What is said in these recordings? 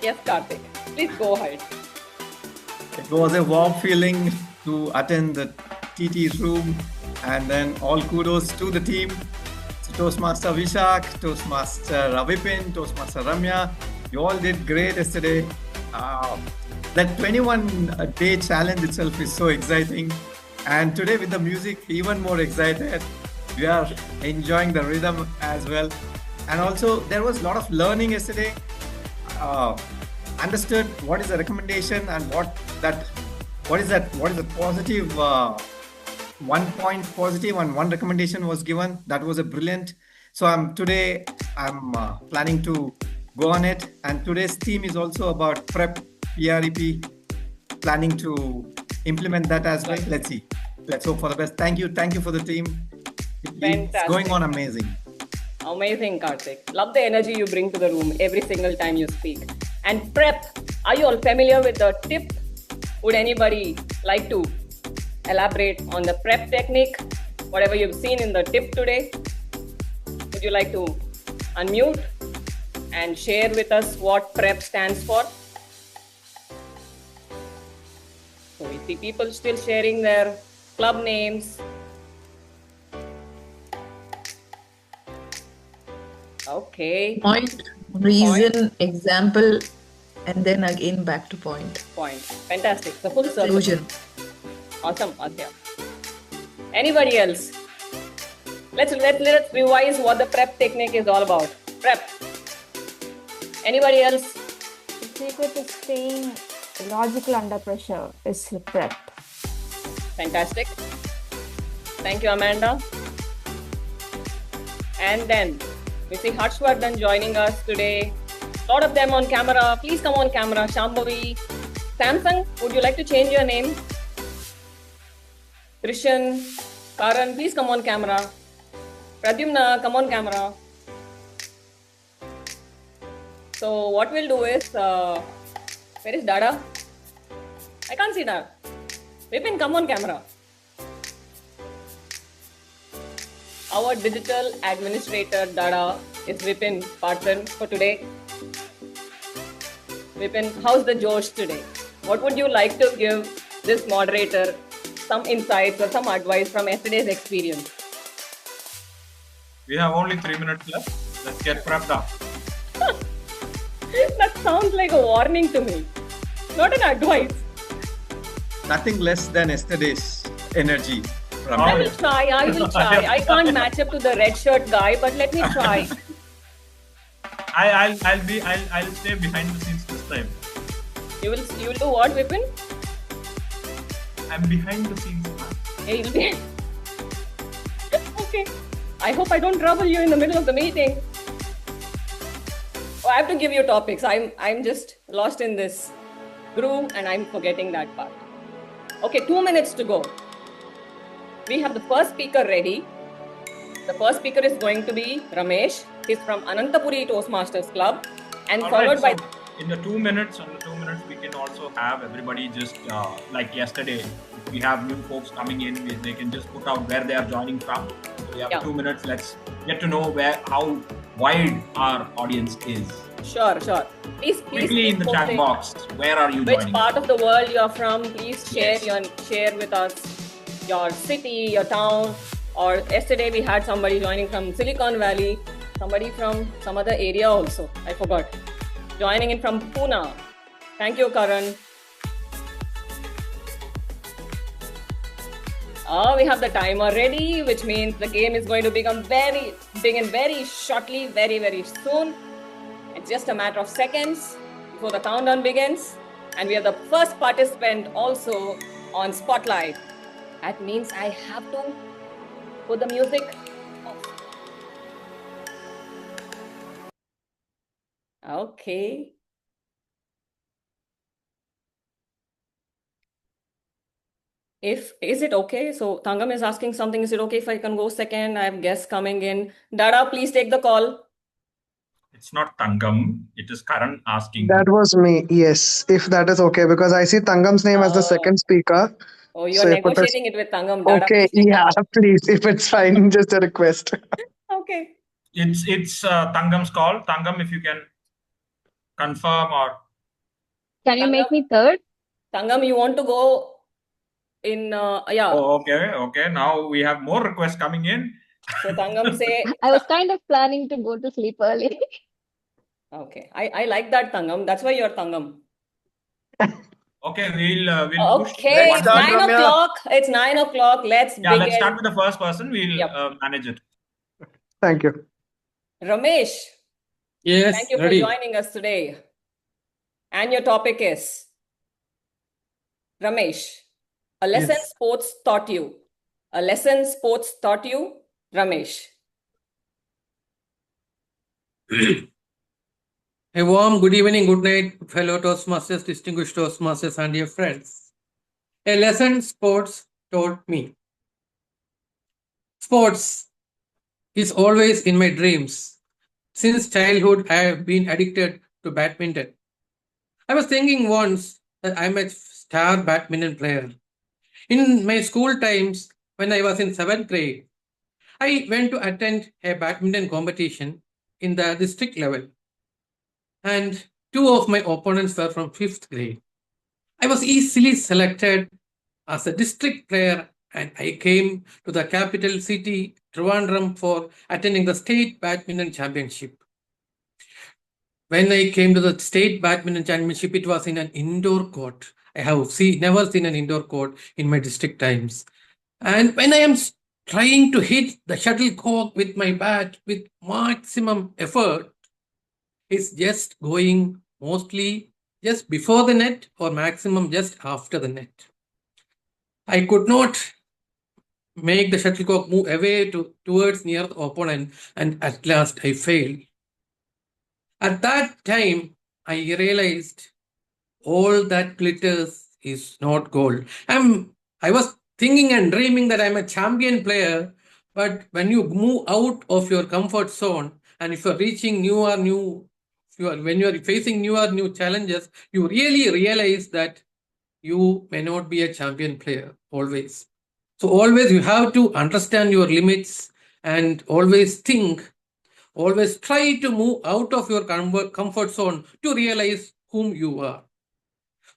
Yes, Karthik. Please go ahead. It was a warm feeling to attend the TT room, and then all kudos to the team. So Toastmaster Vishak, Toastmaster Vipin, Toastmaster Ramya, you all did great yesterday. That 21-day challenge itself is so exciting. And today with the music, even more excited. We are enjoying the rhythm as well. And also, there was a lot of learning yesterday. Understood what is the recommendation and what is the positive 1 point positive and one recommendation was given. That was a brilliant. So today I'm planning to go on it, and today's theme is also about P.R.E.P, planning to implement that as well. Let's see, let's hope for the best. Thank you for the team. It's going on amazing. Amazing, Karthik. Love the energy you bring to the room every single time you speak. And prep, are you all familiar with the tip? Would anybody like to elaborate on the prep technique? Whatever you've seen in the tip today, would you like to unmute and share with us what PREP stands for? So we see people still sharing their club names. Okay. Point, reason, example, and then again back to point. Fantastic. The full circle. Conclusion. Awesome, Adya. Anybody else? Let's revise what the prep technique is all about. Prep. Anybody else? The secret to staying logical under pressure is prep. Fantastic. Thank you, Amanda. And then we see Harshvardhan joining us today. A lot of them on camera. Please come on camera. Shambhavi. Samsung, would you like to change your name? Krishan, Karan, please come on camera. Pradyumna, come on camera. So what we'll do is, where is Dada? I can't see that. Vipin, come on camera. Our digital administrator, Dada, is Vipin Parthan for today. Vipin, how's the Josh today? What would you like to give this moderator some insights or some advice from yesterday's experience? We have only 3 minutes left. Let's get prepped up. That sounds like a warning to me, not an advice. Nothing less than yesterday's energy. I will try. I can't match up to the red shirt guy, but let me try. I'll stay behind the scenes this time. You will do what, Vipin? I'm behind the scenes. Hey, you'll be... Okay. I hope I don't trouble you in the middle of the meeting. Oh, I have to give you topics. I'm just lost in this groove and I'm forgetting that part. Okay, 2 minutes to go. We have the first speaker ready. The first speaker is going to be Ramesh. He's from Anantapuri Toastmasters Club. And followed by... In the 2 minutes, we can also have everybody just like yesterday. If we have new folks coming in, they can just put out where they are joining from. So we have 2 minutes. Let's get to know how wide our audience is. Sure. Please quickly in the chat box. Where are you joining? Which part of the world you are from? Please share with us your city, your town. Or yesterday we had somebody joining from Silicon Valley, somebody from some other area also. I forgot. Joining in from Pune. Thank you, Karan. We have the timer ready, which means the game is going to begin very shortly, very soon. It's just a matter of seconds before the countdown begins. And we have the first participant also on Spotlight. That means I have to put the music off. Okay. Is it okay? So Thangam is asking something. Is it okay if I can go second? I have guests coming in. Dada, please take the call. It's not Tangam. It is Karan asking. That was me. Yes, if that is okay, because I see Tangam's name as the second speaker. Oh, you're negotiating it with Tangam. Dada, okay, yeah, please, if it's fine, just a request. Okay. It's Tangam's call. Tangam, if you can confirm or Can you Tangam? make me third? Tangam, you want to go in? Yeah. Oh, okay. Now we have more requests coming in. So Tangam say, I was kind of planning to go to sleep early. okay. I like that Tangam. That's why you're Tangam. Okay, we'll push Okay, Let's it's one start, minute. 9 Ramya. o'clock. It's 9 o'clock. Let's Yeah, let's start begin. with the first person. We'll Yep. manage it. Thank you. Ramesh, Yes, thank you for ready. joining us today. And your topic is Ramesh, a lesson Yes. sports taught you. A lesson sports taught you, Ramesh. A warm good evening, good night, fellow Toastmasters, distinguished Toastmasters, and dear friends. A lesson sports taught me. Sports is always in my dreams. Since childhood, I have been addicted to badminton. I was thinking once that I'm a star badminton player. In my school times, when I was in 7th grade, I went to attend a badminton competition in the district level, and two of my opponents were from 5th grade. I was easily selected as a district player, and I came to the capital city, Trivandrum, for attending the state badminton championship. When I came to the state badminton championship, it was in an indoor court. I have never seen an indoor court in my district times. And when I am trying to hit the shuttlecock with my bat with maximum effort, it's just going mostly just before the net or maximum just after the net. I could not make the shuttlecock move away towards near the opponent, and at last I failed. At that time, I realized all that glitters is not gold. I was thinking and dreaming that I'm a champion player, but when you move out of your comfort zone and if you're reaching when you're facing new challenges, you really realize that you may not be a champion player always. So always you have to understand your limits and always try to move out of your comfort zone to realize whom you are.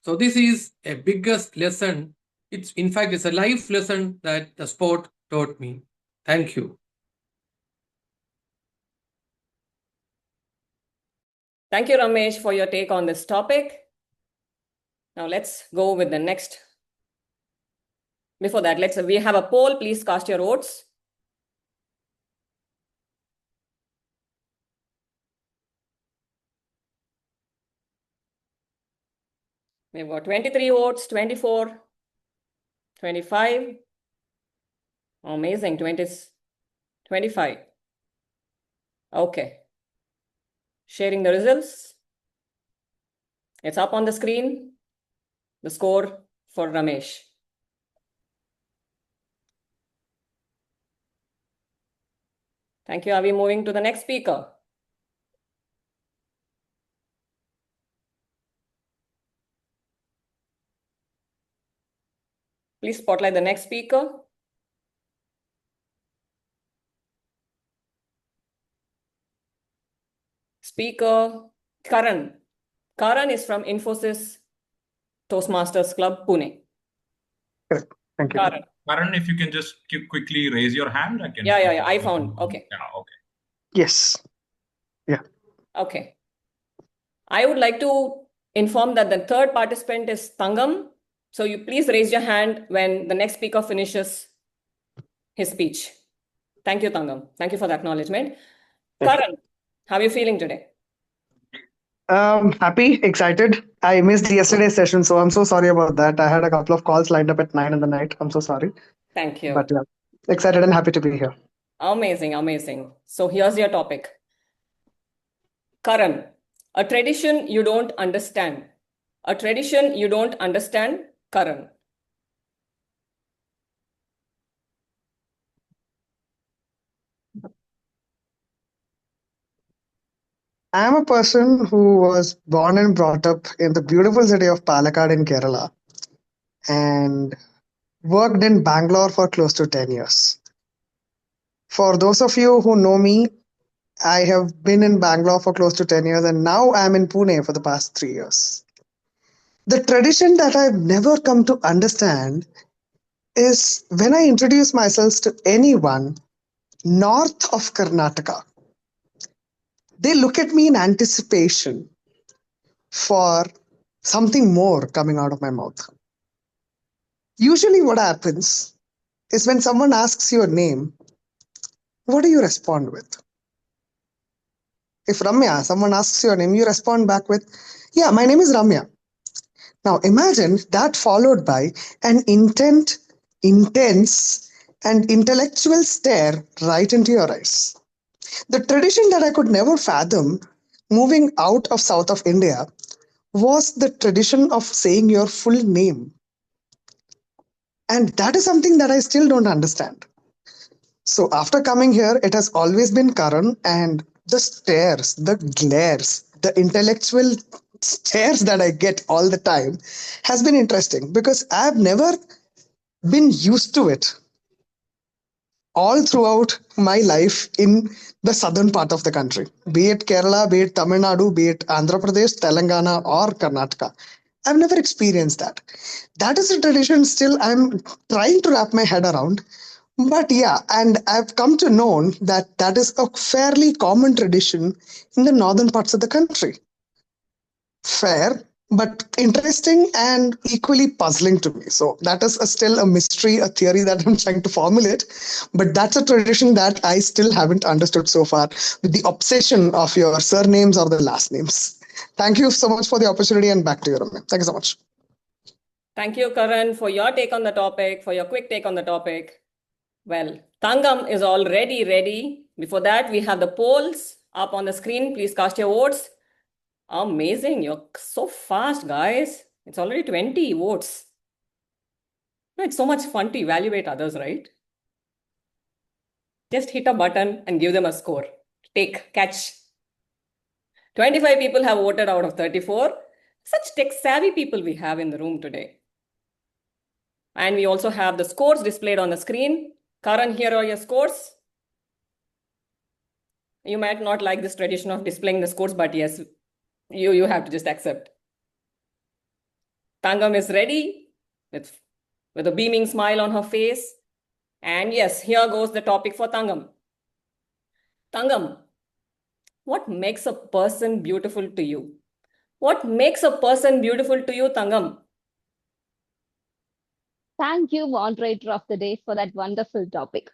So this is a biggest lesson. It's a life lesson that the sport taught me. Thank you. Thank you, Ramesh, for your take on this topic. Now let's go with the next. Before that, we have a poll. Please cast your votes. We've got 23 votes, 24, 25. Amazing, 25. Okay. Sharing the results. It's up on the screen. The score for Ramesh. Thank you. Are we moving to the next speaker? Please spotlight the next speaker. Speaker Karan. Karan is from Infosys Toastmasters Club, Pune. Correct. Thank you. Karan. Karan, if you can just quickly raise your hand, I can. Yeah. I found. Okay. Yeah, okay. Yes. Yeah. Okay. I would like to inform that the third participant is Tangam. So you please raise your hand when the next speaker finishes his speech. Thank you, Tangam. Thank you for the acknowledgement. Karan, how are you feeling today? Happy, excited. I missed yesterday's session, so I'm so sorry about that. I had a couple of calls lined up at 9 in the night. I'm so sorry. Thank you. But yeah, excited and happy to be here. Amazing. So here's your topic. Karan, a tradition you don't understand. A tradition you don't understand, Karan. I'm a person who was born and brought up in the beautiful city of Palakkad in Kerala and worked in Bangalore for close to 10 years. For those of you who know me, I have been in Bangalore for close to 10 years and now I'm in Pune for the past 3 years. The tradition that I've never come to understand is when I introduce myself to anyone north of Karnataka, they look at me in anticipation for something more coming out of my mouth. Usually, what happens is when someone asks your name, what do you respond with? If Ramya, someone asks your name, you respond back with, yeah, my name is Ramya. Now imagine that followed by an intense, and intellectual stare right into your eyes. The tradition that I could never fathom moving out of south of India was the tradition of saying your full name. And that is something that I still don't understand. So after coming here, it has always been Karan, and the stares, the glares, the intellectual stares that I get all the time has been interesting because I've never been used to it all throughout my life in the southern part of the country, be it Kerala, be it Tamil Nadu, be it Andhra Pradesh, Telangana, or Karnataka. I've never experienced that. That is a tradition still I'm trying to wrap my head around. But yeah, and I've come to know that that is a fairly common tradition in the northern parts of the country. Fair, but interesting and equally puzzling to me. So that is still a mystery, a theory that I'm trying to formulate. But that's a tradition that I still haven't understood so far with the obsession of your surnames or the last names. Thank you so much for the opportunity, and back to you, Ramya. Thank you so much. Thank you, Karan, for your take on the topic, for your quick take on the topic. Well, Tangam is already ready. Before that, we have the polls up on the screen. Please cast your votes. Amazing. You're so fast, guys. It's already 20 votes. It's so much fun to evaluate others, right? Just hit a button and give them a score. Catch. 25 people have voted out of 34. Such tech-savvy people we have in the room today. And we also have the scores displayed on the screen. Karan, here are your scores. You might not like this tradition of displaying the scores, but yes, you have to just accept. Tangam is ready with a beaming smile on her face. And yes, here goes the topic for Tangam. Tangam, what makes a person beautiful to you? What makes a person beautiful to you, Tangam? Thank you, moderator of the day, for that wonderful topic.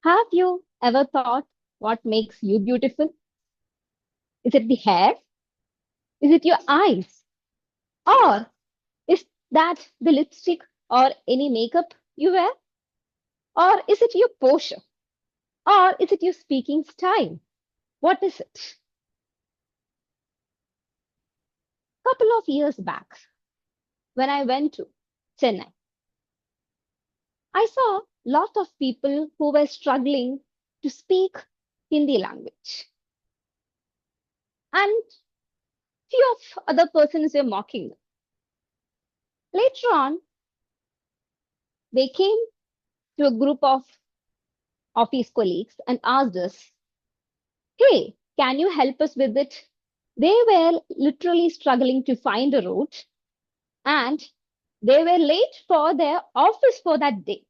Have you ever thought what makes you beautiful? Is it the hair? Is it your eyes? Or is that the lipstick or any makeup you wear? Or is it your posture? Or is it your speaking style? What is it? Couple of years back, when I went to Chennai, I saw a lot of people who were struggling to speak Hindi language. And few of other persons were mocking them. Later on, they came to a group of office colleagues and asked us, hey, can you help us with it? They were literally struggling to find a route, and they were late for their office for that day.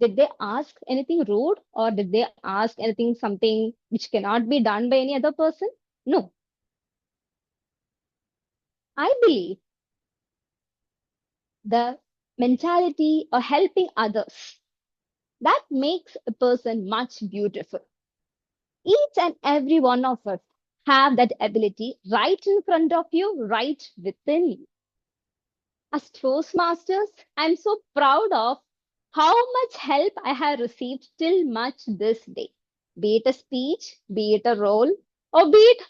Did they ask anything rude, or did they ask something which cannot be done by any other person? No. I believe the mentality of helping others, that makes a person much beautiful. Each and every one of us have that ability right in front of you, right within you. As Toastmasters, I'm so proud of how much help I have received till much this day. Be it a speech, be it a role, or be it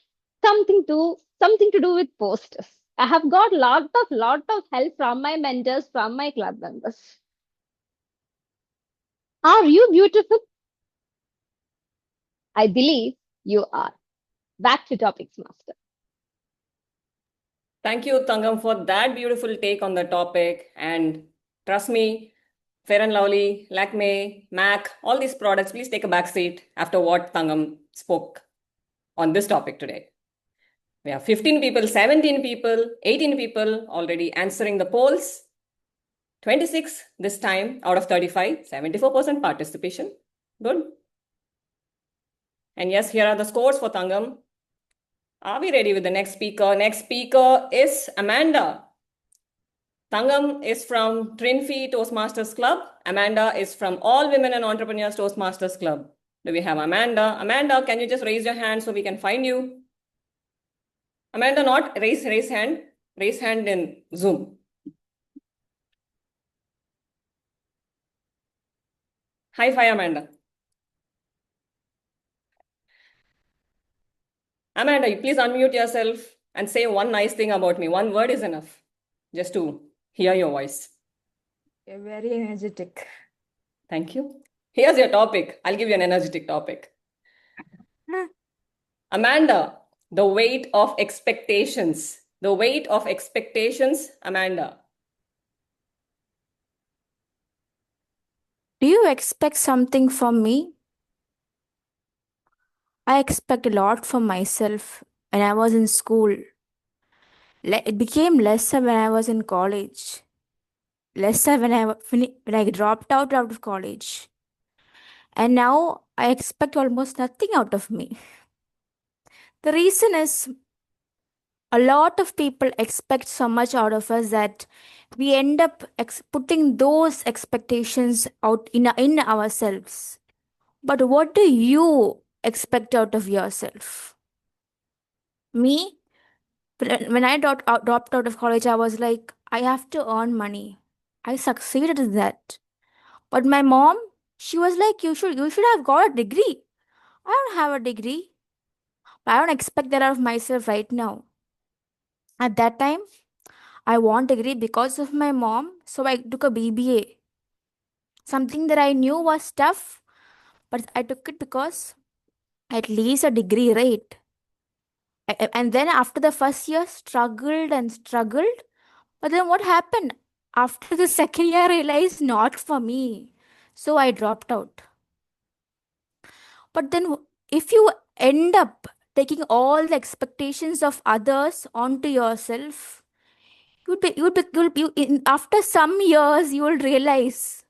something to do with posters. I have got lot of help from my mentors, from my club members. Are you beautiful? I believe you are. Back to topics, Master. Thank you, Tangam, for that beautiful take on the topic. And trust me, Fair and Lovely, Lakme, MAC, all these products, please take a back seat after what Tangam spoke on this topic today. We have 15 people, 17 people, 18 people already answering the polls. 26 this time out of 35, 74% participation. Good. And yes, here are the scores for Tangam. Are we ready with the next speaker? Next speaker is Amanda. Tangam is from Trinfy Toastmasters Club. Amanda is from All Women and Entrepreneurs Toastmasters Club. Do we have Amanda? Amanda, can you just raise your hand so we can find you? Amanda, not raise hand. Raise hand in Zoom. High five, Amanda. Amanda, you please unmute yourself and say one nice thing about me. One word is enough just to hear your voice. You're very energetic. Thank you. Here's your topic. I'll give you an energetic topic. Amanda, the weight of expectations. The weight of expectations, Amanda. Do you expect something from me? I expect a lot from myself when I was in school. It became lesser when I was in college. Lesser when I dropped out of college. And now I expect almost nothing out of me. The reason is a lot of people expect so much out of us that we end up putting those expectations out in ourselves. But what do you expect out of yourself? Me, when I dropped out of college, I was like, I have to earn money. I succeeded in that. But my mom, she was like, you should have got a degree. I don't have a degree. I don't expect that out of myself right now. At that time, I want a degree because of my mom, so I took a BBA. Something that I knew was tough, but I took it because at least a degree, right? And then after the first year, struggled and struggled. But then what happened? After the second year, I realized not for me. So I dropped out. But then if you end up taking all the expectations of others onto yourself, after some years, you will realize,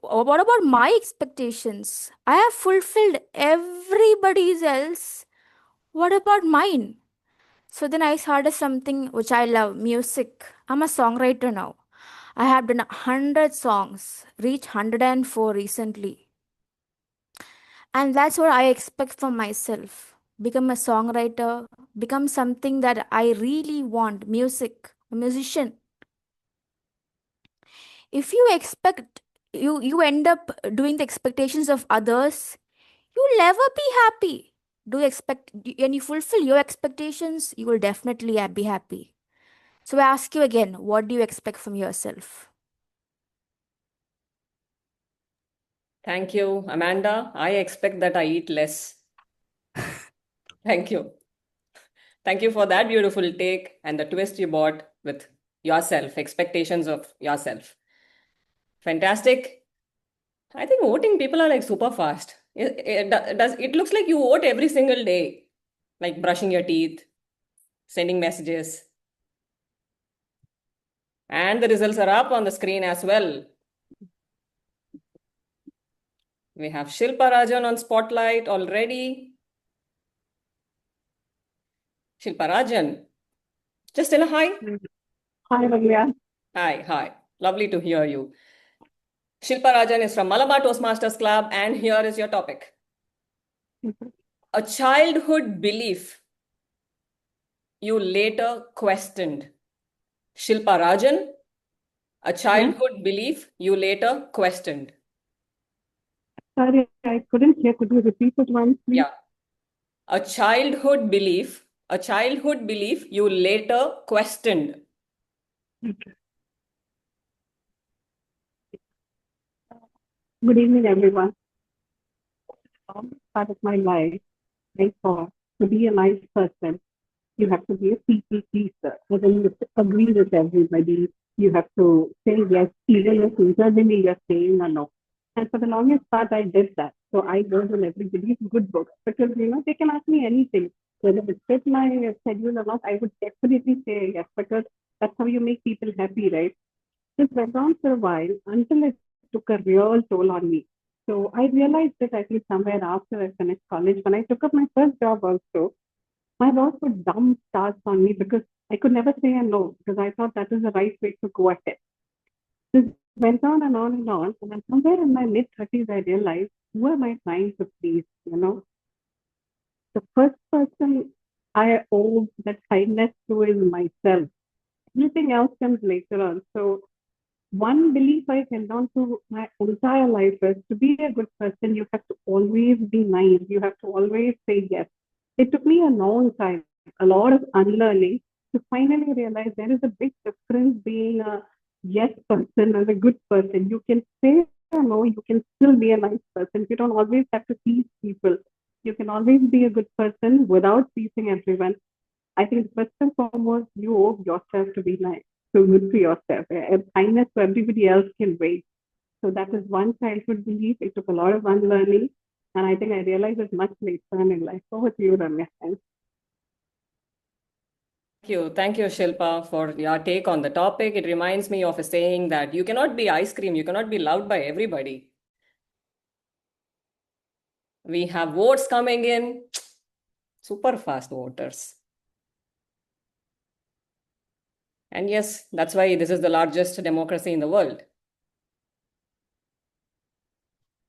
what about my expectations? I have fulfilled everybody's else. What about mine? So then I started something which I love, music. I'm a songwriter now. I have done 100 songs, reached 104 recently. And that's what I expect from myself. Become a songwriter, become something that I really want, music, a musician. If you expect, you end up doing the expectations of others, you'll never be happy. Do you expect, when you fulfill your expectations, you will definitely be happy. So I ask you again, what do you expect from yourself? Thank you, Amanda. I expect that I eat less. Thank you. Thank you for that beautiful take and the twist you brought with yourself, expectations of yourself. Fantastic. I think voting people are like super fast. It looks like you vote every single day, like brushing your teeth, sending messages. And the results are up on the screen as well. We have Shilpa Rajan on Spotlight already. Shilpa Rajan, just tell a hi. Hi, Bhavya. Hi. Lovely to hear you. Shilpa Rajan is from Malabar Toastmasters Club, and here is your topic. A childhood belief you later questioned. Shilpa Rajan, a childhood belief you later questioned. Sorry, I couldn't hear. Could you repeat it once, please? Yeah. A childhood belief you later questioned. Okay. Good evening, everyone. Part of my life, I thought to be a nice person, you have to be a people pleaser. So then you agree with everybody. You have to say yes, even if internally you're saying a no. And for the longest part, I did that. So I was in everybody's good books because, they can ask me anything. Whether it fit my schedule or not, I would definitely say yes, because that's how you make people happy, right? This went on for a while until it took a real toll on me. So I realized that I think somewhere after I finished college, when I took up my first job also, my boss would dump tasks on me because I could never say a no, because I thought that is the right way to go ahead. This went on and on and on. And then somewhere in my mid 30s, I realized, who am I trying to please? The first person I owe that kindness to is myself. Everything else comes later on. So one belief I held on to my entire life is to be a good person, you have to always be nice. You have to always say yes. It took me a long time, a lot of unlearning to finally realize there is a big difference being a yes person and a good person. You can say no, you can still be a nice person. You don't always have to please people. You can always be a good person without pleasing everyone. I think first and foremost, you owe yourself to be nice, so good to yourself. And kindness to everybody else can wait. So that is one childhood belief. It took a lot of unlearning. And I think I realized it much later on in life. Over to you, Ramya. Thanks. Thank you, Shilpa, for your take on the topic. It reminds me of a saying that you cannot be ice cream, you cannot be loved by everybody. We have votes coming in, super fast voters. And yes, that's why this is the largest democracy in the world.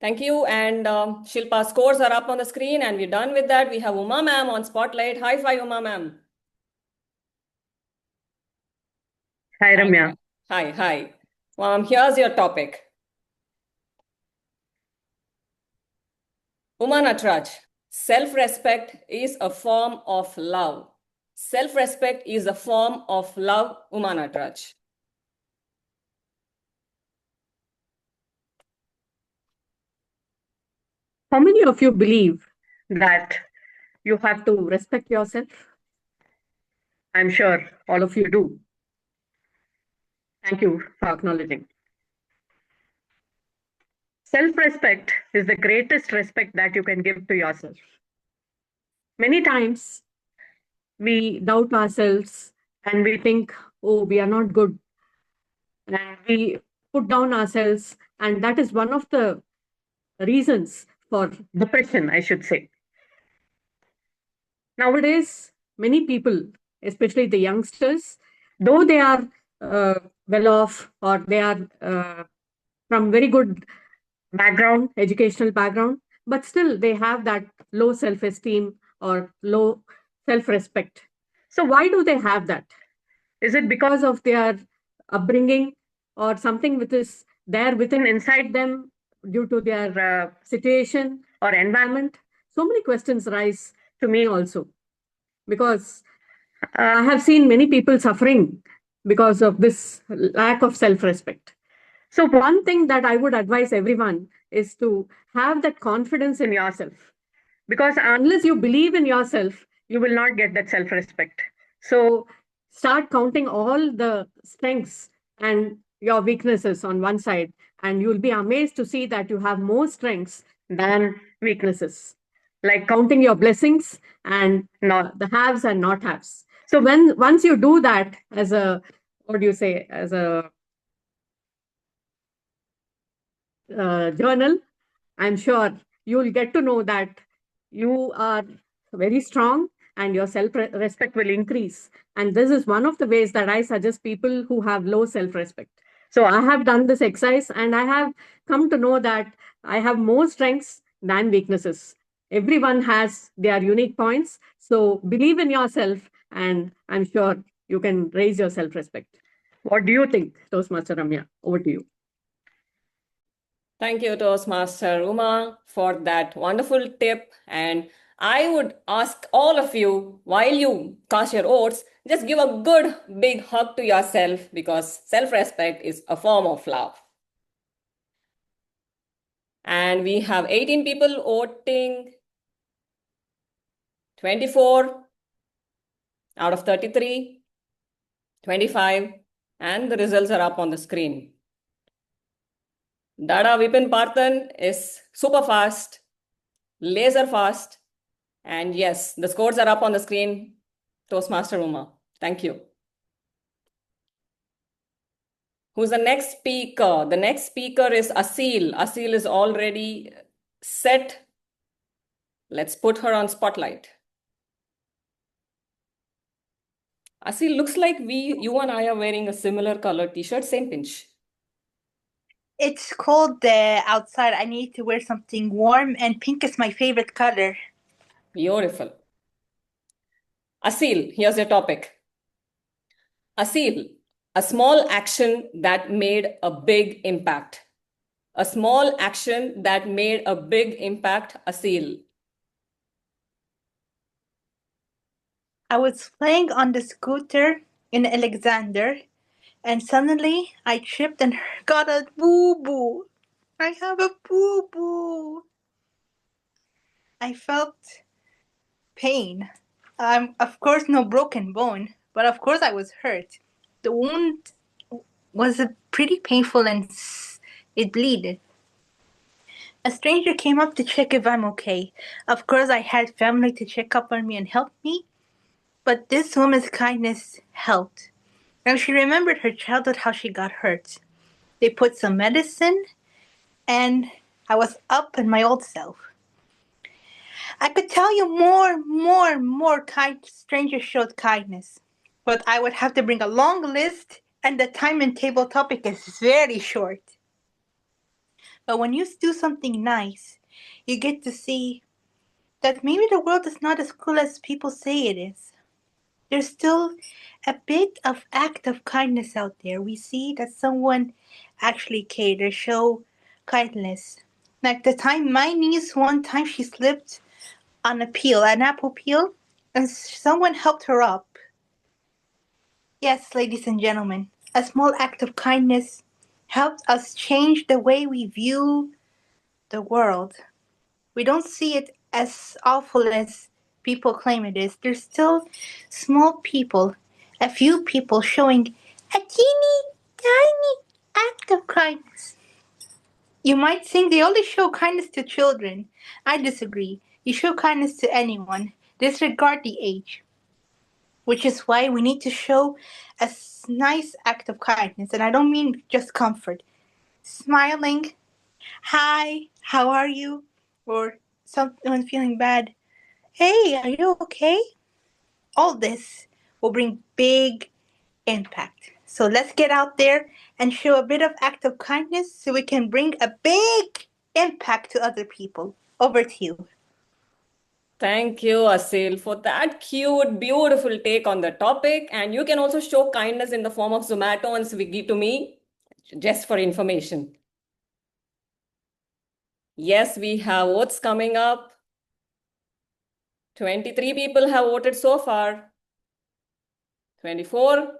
Thank you. And Shilpa, scores are up on the screen, and we're done with that. We have Uma ma'am on Spotlight. High five, Uma ma'am. Hi, Ramya. Hi. Here's your topic. Uma Natraj, self-respect is a form of love. Self-respect is a form of love, Uma Natraj. How many of you believe that you have to respect yourself? I'm sure all of you do. Thank you for acknowledging. Self-respect is the greatest respect that you can give to yourself. Many times we doubt ourselves and we think, oh, we are not good. And we put down ourselves. And that is one of the reasons for depression, I should say. Nowadays, many people, especially the youngsters, though they are well off or they are from very good background, educational background, but still they have that low self-esteem or low self-respect. So why do they have that? Is it because of their upbringing or something which is there within inside them due to their situation or environment? So many questions rise to me also, because I have seen many people suffering because of this lack of self-respect. So one thing that I would advise everyone is to have that confidence in yourself, because unless you believe in yourself, you will not get that self-respect. So start counting all the strengths and your weaknesses on one side, and you'll be amazed to see that you have more strengths than weaknesses, like counting your blessings and not the haves and not haves. So once you do that as a, what do you say, as a journal, I'm sure you'll get to know that you are very strong and your self-respect will increase. And this is one of the ways that I suggest people who have low self-respect. So I have done this exercise and I have come to know that I have more strengths than weaknesses. Everyone has their unique points. So believe in yourself and I'm sure you can raise your self-respect. What do you think, Toastmaster Ramya? Over to you. Thank you, Toastmaster Uma, for that wonderful tip. And I would ask all of you, while you cast your votes, just give a good big hug to yourself, because self-respect is a form of love. And we have 18 people voting, 24 out of 33, 25, and the results are up on the screen. Dada Vipin Parthan is super fast, laser fast, And yes, the scores are up on the screen. Toastmaster Uma, thank you. Who's the next speaker? The next speaker is Asil. Asil is already set. Let's put her on spotlight. Asil, looks like you and I are wearing a similar color t-shirt, same pinch. It's cold outside. I need to wear something warm, and pink is my favorite color. Beautiful. Asil, here's your topic. Asil, a small action that made a big impact. A small action that made a big impact, Asil. I was playing on the scooter in Alexander, and suddenly I tripped and got a boo-boo. I have a boo-boo. I felt pain. Of course, no broken bone, but of course I was hurt. The wound was pretty painful and it bleeded. A stranger came up to check if I'm okay. Of course, I had family to check up on me and help me, but this woman's kindness helped. And she remembered her childhood, how she got hurt. They put some medicine, and I was up in my old self. I could tell you more kind strangers showed kindness, but I would have to bring a long list, and the time and table topic is very short. But when you do something nice, you get to see that maybe the world is not as cool as people say it is. There's still a bit of act of kindness out there. We see that someone actually cared or show kindness. Like the time my niece, one time she slipped on an apple peel, and someone helped her up. Yes, ladies and gentlemen, a small act of kindness helped us change the way we view the world. We don't see it as awful as people claim it is. There's still small people, a few people showing a teeny tiny act of kindness. You might think they only show kindness to children. I disagree. You show kindness to anyone, disregard the age. Which is why we need to show a nice act of kindness. And I don't mean just comfort. Smiling, hi, how are you? Or someone feeling bad, hey, are you okay? All this will bring big impact. So let's get out there and show a bit of act of kindness so we can bring a big impact to other people. Over to you. Thank you, Asil, for that cute, beautiful take on the topic. And you can also show kindness in the form of Zomato and Swiggy to me, just for information. Yes, we have votes coming up. 23 people have voted so far. 24.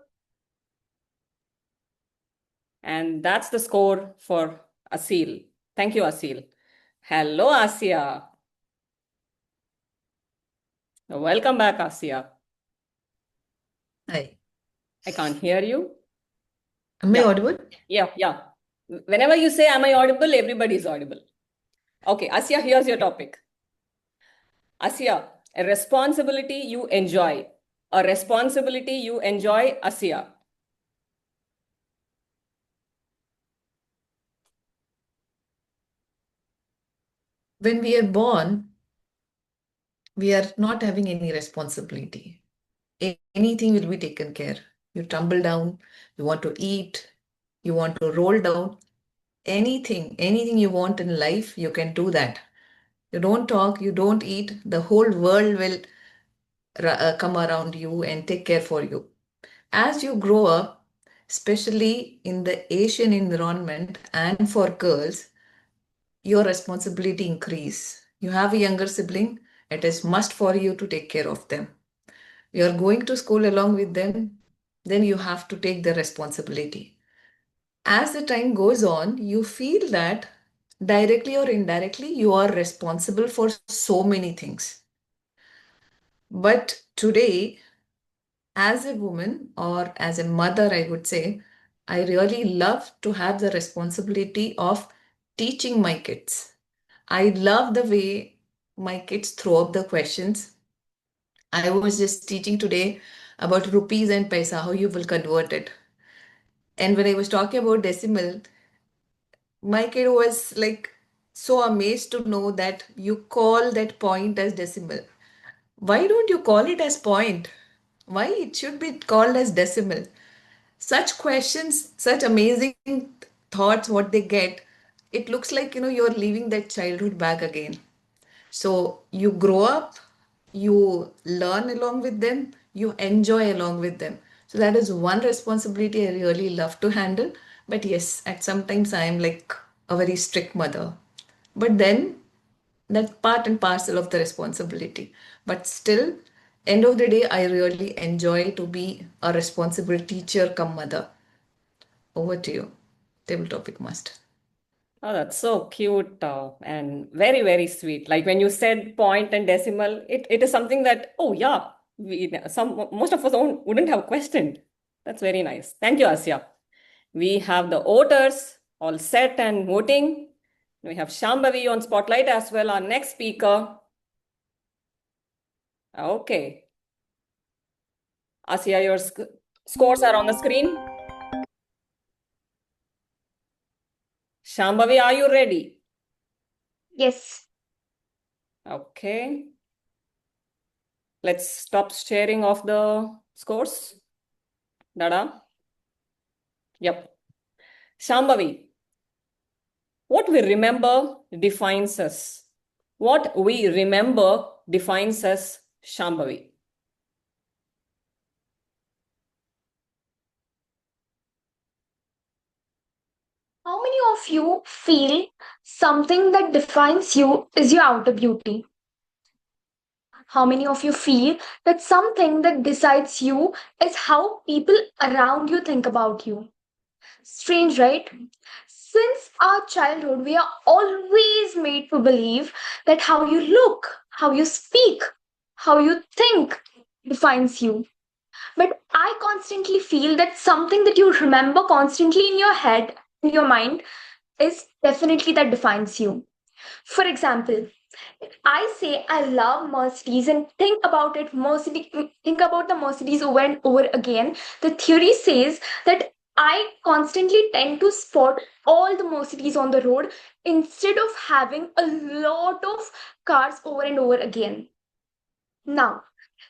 And that's the score for Asil. Thank you, Asil. Hello, Asia. Welcome back, Asia. Hi. I can't hear you. Am I audible? Yeah. Whenever you say, am I audible? Everybody's audible. Okay, Asia, here's your topic. Asia, a responsibility you enjoy. A responsibility you enjoy, Asia. When we are born, we are not having any responsibility. Anything will be taken care. You tumble down, you want to eat, you want to roll down, anything you want in life, you can do that. You don't talk, you don't eat, the whole world will come around you and take care for you. As you grow up, especially in the Asian environment and for girls, your responsibility increase. You have a younger sibling, it is must for you to take care of them. You are going to school along with them, then you have to take the responsibility. As the time goes on, you feel that directly or indirectly you are responsible for so many things. But today, as a woman or as a mother, I would say, I really love to have the responsibility of teaching my kids. I love the way my kids throw up the questions. I was just teaching today about rupees and paisa, how you will convert it. And when I was talking about decimal, my kid was like so amazed to know that you call that point as decimal. Why don't you call it as point? Why it should be called as decimal? Such questions, such amazing thoughts, what they get, it looks like you're leaving that childhood back again. So you grow up, you learn along with them, you enjoy along with them. So that is one responsibility I really love to handle. But yes, at sometimes I am like a very strict mother. But then that's part and parcel of the responsibility. But still, end of the day, I really enjoy to be a responsible teacher come mother. Over to you, table topic master. Oh, that's so cute and very, very sweet. Like when you said point and decimal, it is something that, oh yeah, most of us wouldn't have questioned. That's very nice. Thank you, Asya. We have the voters all set and voting. We have Shambhavi on Spotlight as well, our next speaker. Okay. Asya, your scores are on the screen. Shambhavi, are you ready? Yes. Okay. Let's stop sharing of the scores. Dada? Yep. Shambhavi, what we remember defines us. What we remember defines us, Shambhavi. How many of you feel something that defines you is your outer beauty? How many of you feel that something that decides you is how people around you think about you? Strange, right? Since our childhood, we are always made to believe that how you look, how you speak, how you think defines you. But I constantly feel that something that you remember constantly in your head, in your mind, is definitely that defines you. For example, I say I love Mercedes and think about it, think about the Mercedes over and over again. The theory says that I constantly tend to spot all the Mercedes on the road instead of having a lot of cars over and over again. Now,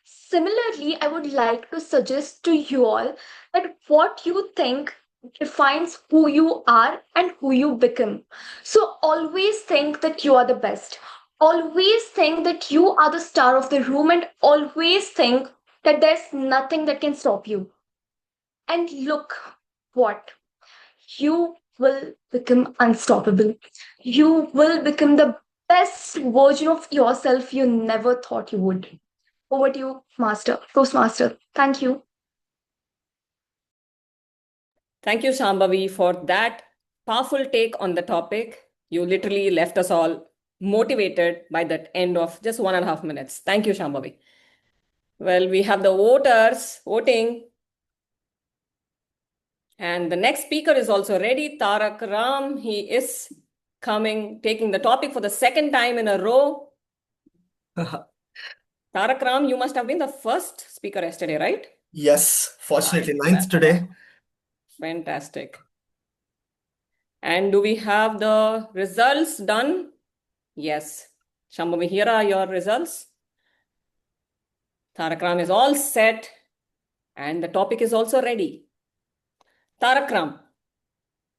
similarly, I would like to suggest to you all that what you think defines who you are and who you become. So always think that you are the best. Always think that you are the star of the room and always think that there's nothing that can stop you. And look what you will become unstoppable. You will become the best version of yourself you never thought you would. Over to you, Master, Toastmaster. Thank you. Thank you, Shambhavi, for that powerful take on the topic. You literally left us all motivated by that end of just 1.5 minutes. Thank you, Shambhavi. Well, we have the voters voting. And the next speaker is also ready, Tarak Ram. He is coming, taking the topic for the second time in a row. Tarak Ram, you must have been the first speaker yesterday, right? Yes, fortunately, Nice. ninth today. Fantastic. And do we have the results done? Yes. Shambhavi, here are your results. Tarak Ram is all set and the topic is also ready. Tarak Ram,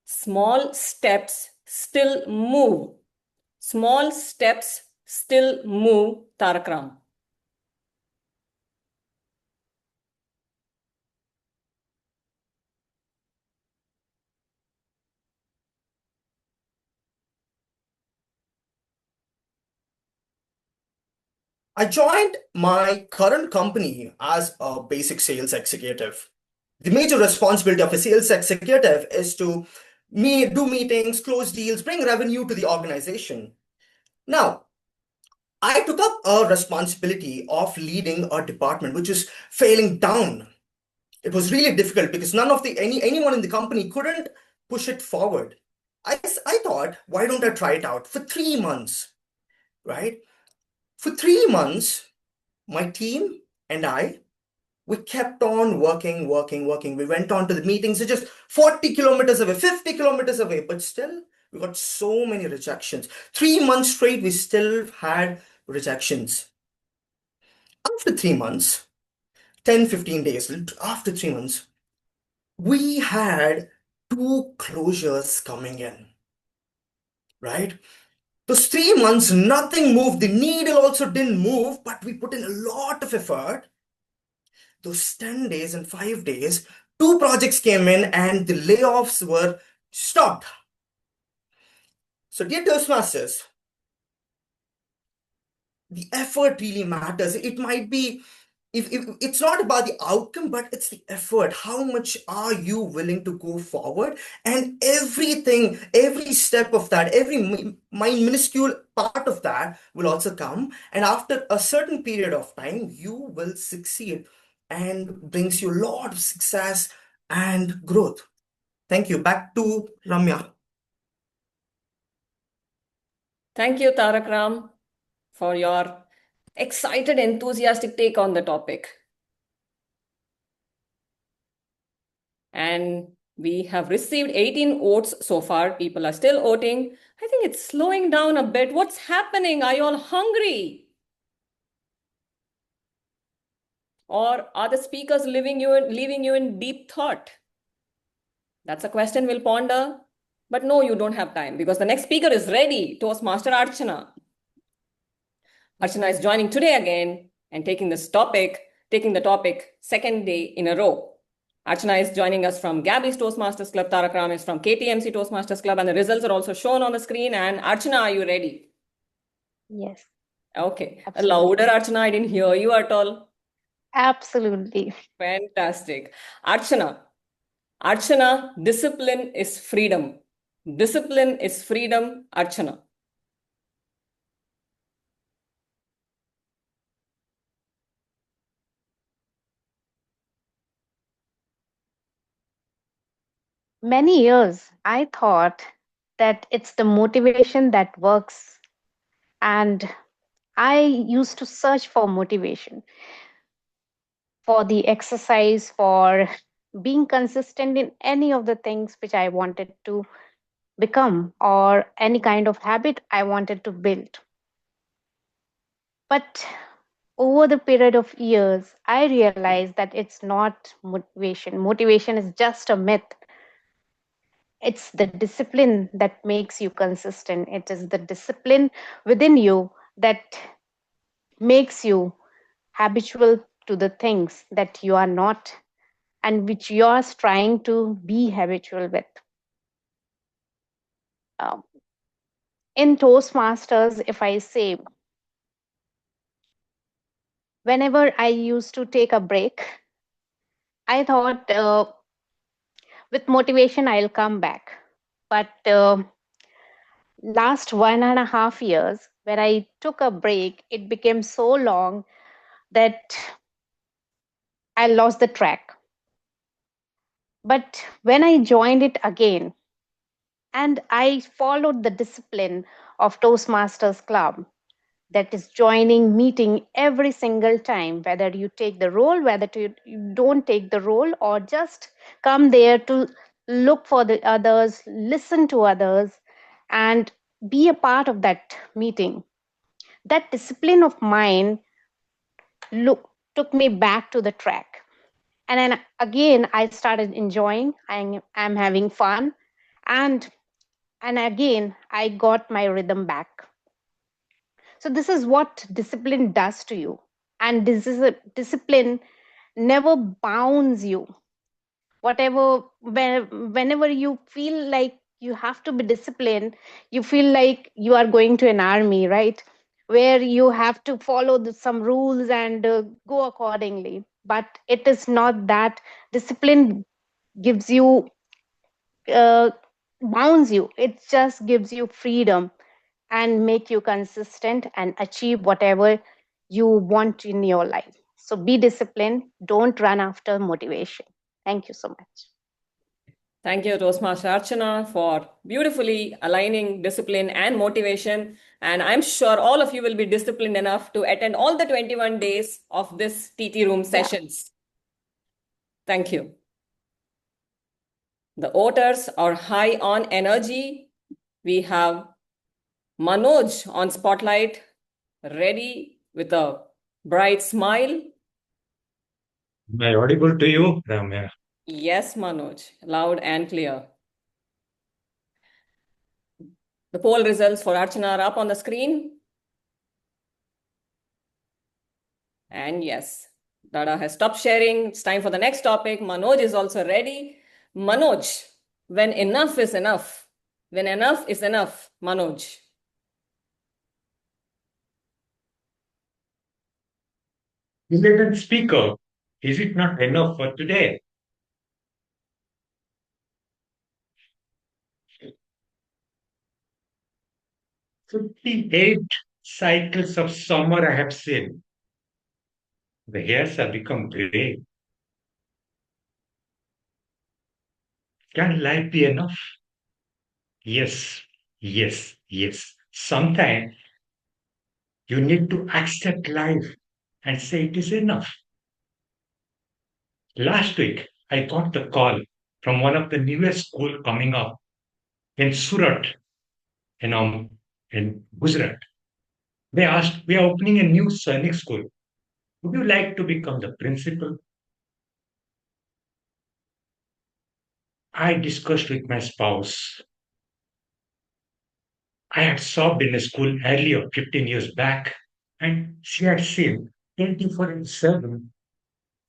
small steps still move. Small steps still move, Tarak Ram. I joined my current company as a basic sales executive. The major responsibility of a sales executive is to do meetings, close deals, bring revenue to the organization. Now, I took up a responsibility of leading a department which is failing down. It was really difficult because anyone in the company couldn't push it forward. I thought, why don't I try it out for 3 months, right? For 3 months, my team and I, we kept on working. We went on to the meetings, just 40 kilometers away, 50 kilometers away, but still we got so many rejections. 3 months straight, we still had rejections. After 3 months, 10, 15 days, after 3 months, we had 2 closures coming in, right? Those 3 months, nothing moved. The needle also didn't move, but we put in a lot of effort. Those 10 days and 5 days, 2 projects came in and the layoffs were stopped. So, dear Toastmasters, the effort really matters. It might be, if it's not about the outcome, but it's the effort. How much are you willing to go forward? And everything, every step of that, every minuscule part of that will also come. And after a certain period of time, you will succeed and brings you a lot of success and growth. Thank you. Back to Ramya. Thank you, Tarak Ram, for your excited, enthusiastic take on the topic. And we have received 18 votes so far. People are still voting. I think it's slowing down a bit. What's happening? Are you all hungry? Or are the speakers leaving you in deep thought? That's a question we'll ponder. But no, you don't have time because the next speaker is ready, Toastmaster Archana. Archana is joining today again and taking the topic second day in a row. Archana is joining us from Gabby's Toastmasters Club. Tarak Ram is from KTMC Toastmasters Club, and the results are also shown on the screen. And Archana, are you ready? Yes. Okay. Absolutely. Louder, Archana. I didn't hear you at all. Absolutely. Fantastic. Archana, discipline is freedom. Discipline is freedom, Archana. Many years I thought that it's the motivation that works, and I used to search for motivation, for the exercise, for being consistent in any of the things which I wanted to become, or any kind of habit I wanted to build. But over the period of years, I realized that it's not motivation. Motivation is just a myth. It's the discipline that makes you consistent. It is the discipline within you that makes you habitual to the things that you are not and which you are trying to be habitual with. Um, in Toastmasters, if I say, whenever I used to take a break, I thought with motivation I'll come back. But last 1.5 years, when I took a break, it became so long that I lost the track. But when I joined it again and I followed the discipline of Toastmasters Club, that is joining meeting every single time, whether you take the role, whether you don't take the role, or just come there to look for the others, listen to others, and be a part of that meeting. That discipline of mine took me back to the track. And then again, I started enjoying, I'm having fun. And again, I got my rhythm back. So this is what discipline does to you. And this is a discipline never bounds you. Whenever you feel like you have to be disciplined, you feel like you are going to an army, right? Where you have to follow some rules and go accordingly. But it is not that. Discipline gives you, bounds you. It just gives you freedom and make you consistent and achieve whatever you want in your life. So be disciplined. Don't run after motivation. Thank you so much. Thank you, Toastmaster Archana, for beautifully aligning discipline and motivation. And I'm sure all of you will be disciplined enough to attend all the 21 days of this TT room sessions. Thank you. The voters are high on energy. We have Manoj on spotlight, ready with a bright smile. Am I audible to you, Ramya? Yes, Manoj, loud and clear. The poll results for Archana are up on the screen. And yes, Dada has stopped sharing. It's time for the next topic. Manoj is also ready. Manoj, when enough is enough, when enough is enough, Manoj. Elegant speaker, is it not enough for today? "58 cycles of summer I have seen. The hairs have become grey. Can life be enough? Yes, yes, yes. Sometimes you need to accept life and say it is enough. Last week, I got the call from one of the newest school coming up in Surat, in, um, in Gujarat. They asked, we are opening a new Sainik school. Would you like to become the principal? I discussed with my spouse. I had served in a school earlier, 15 years back, and she had seen 24/7.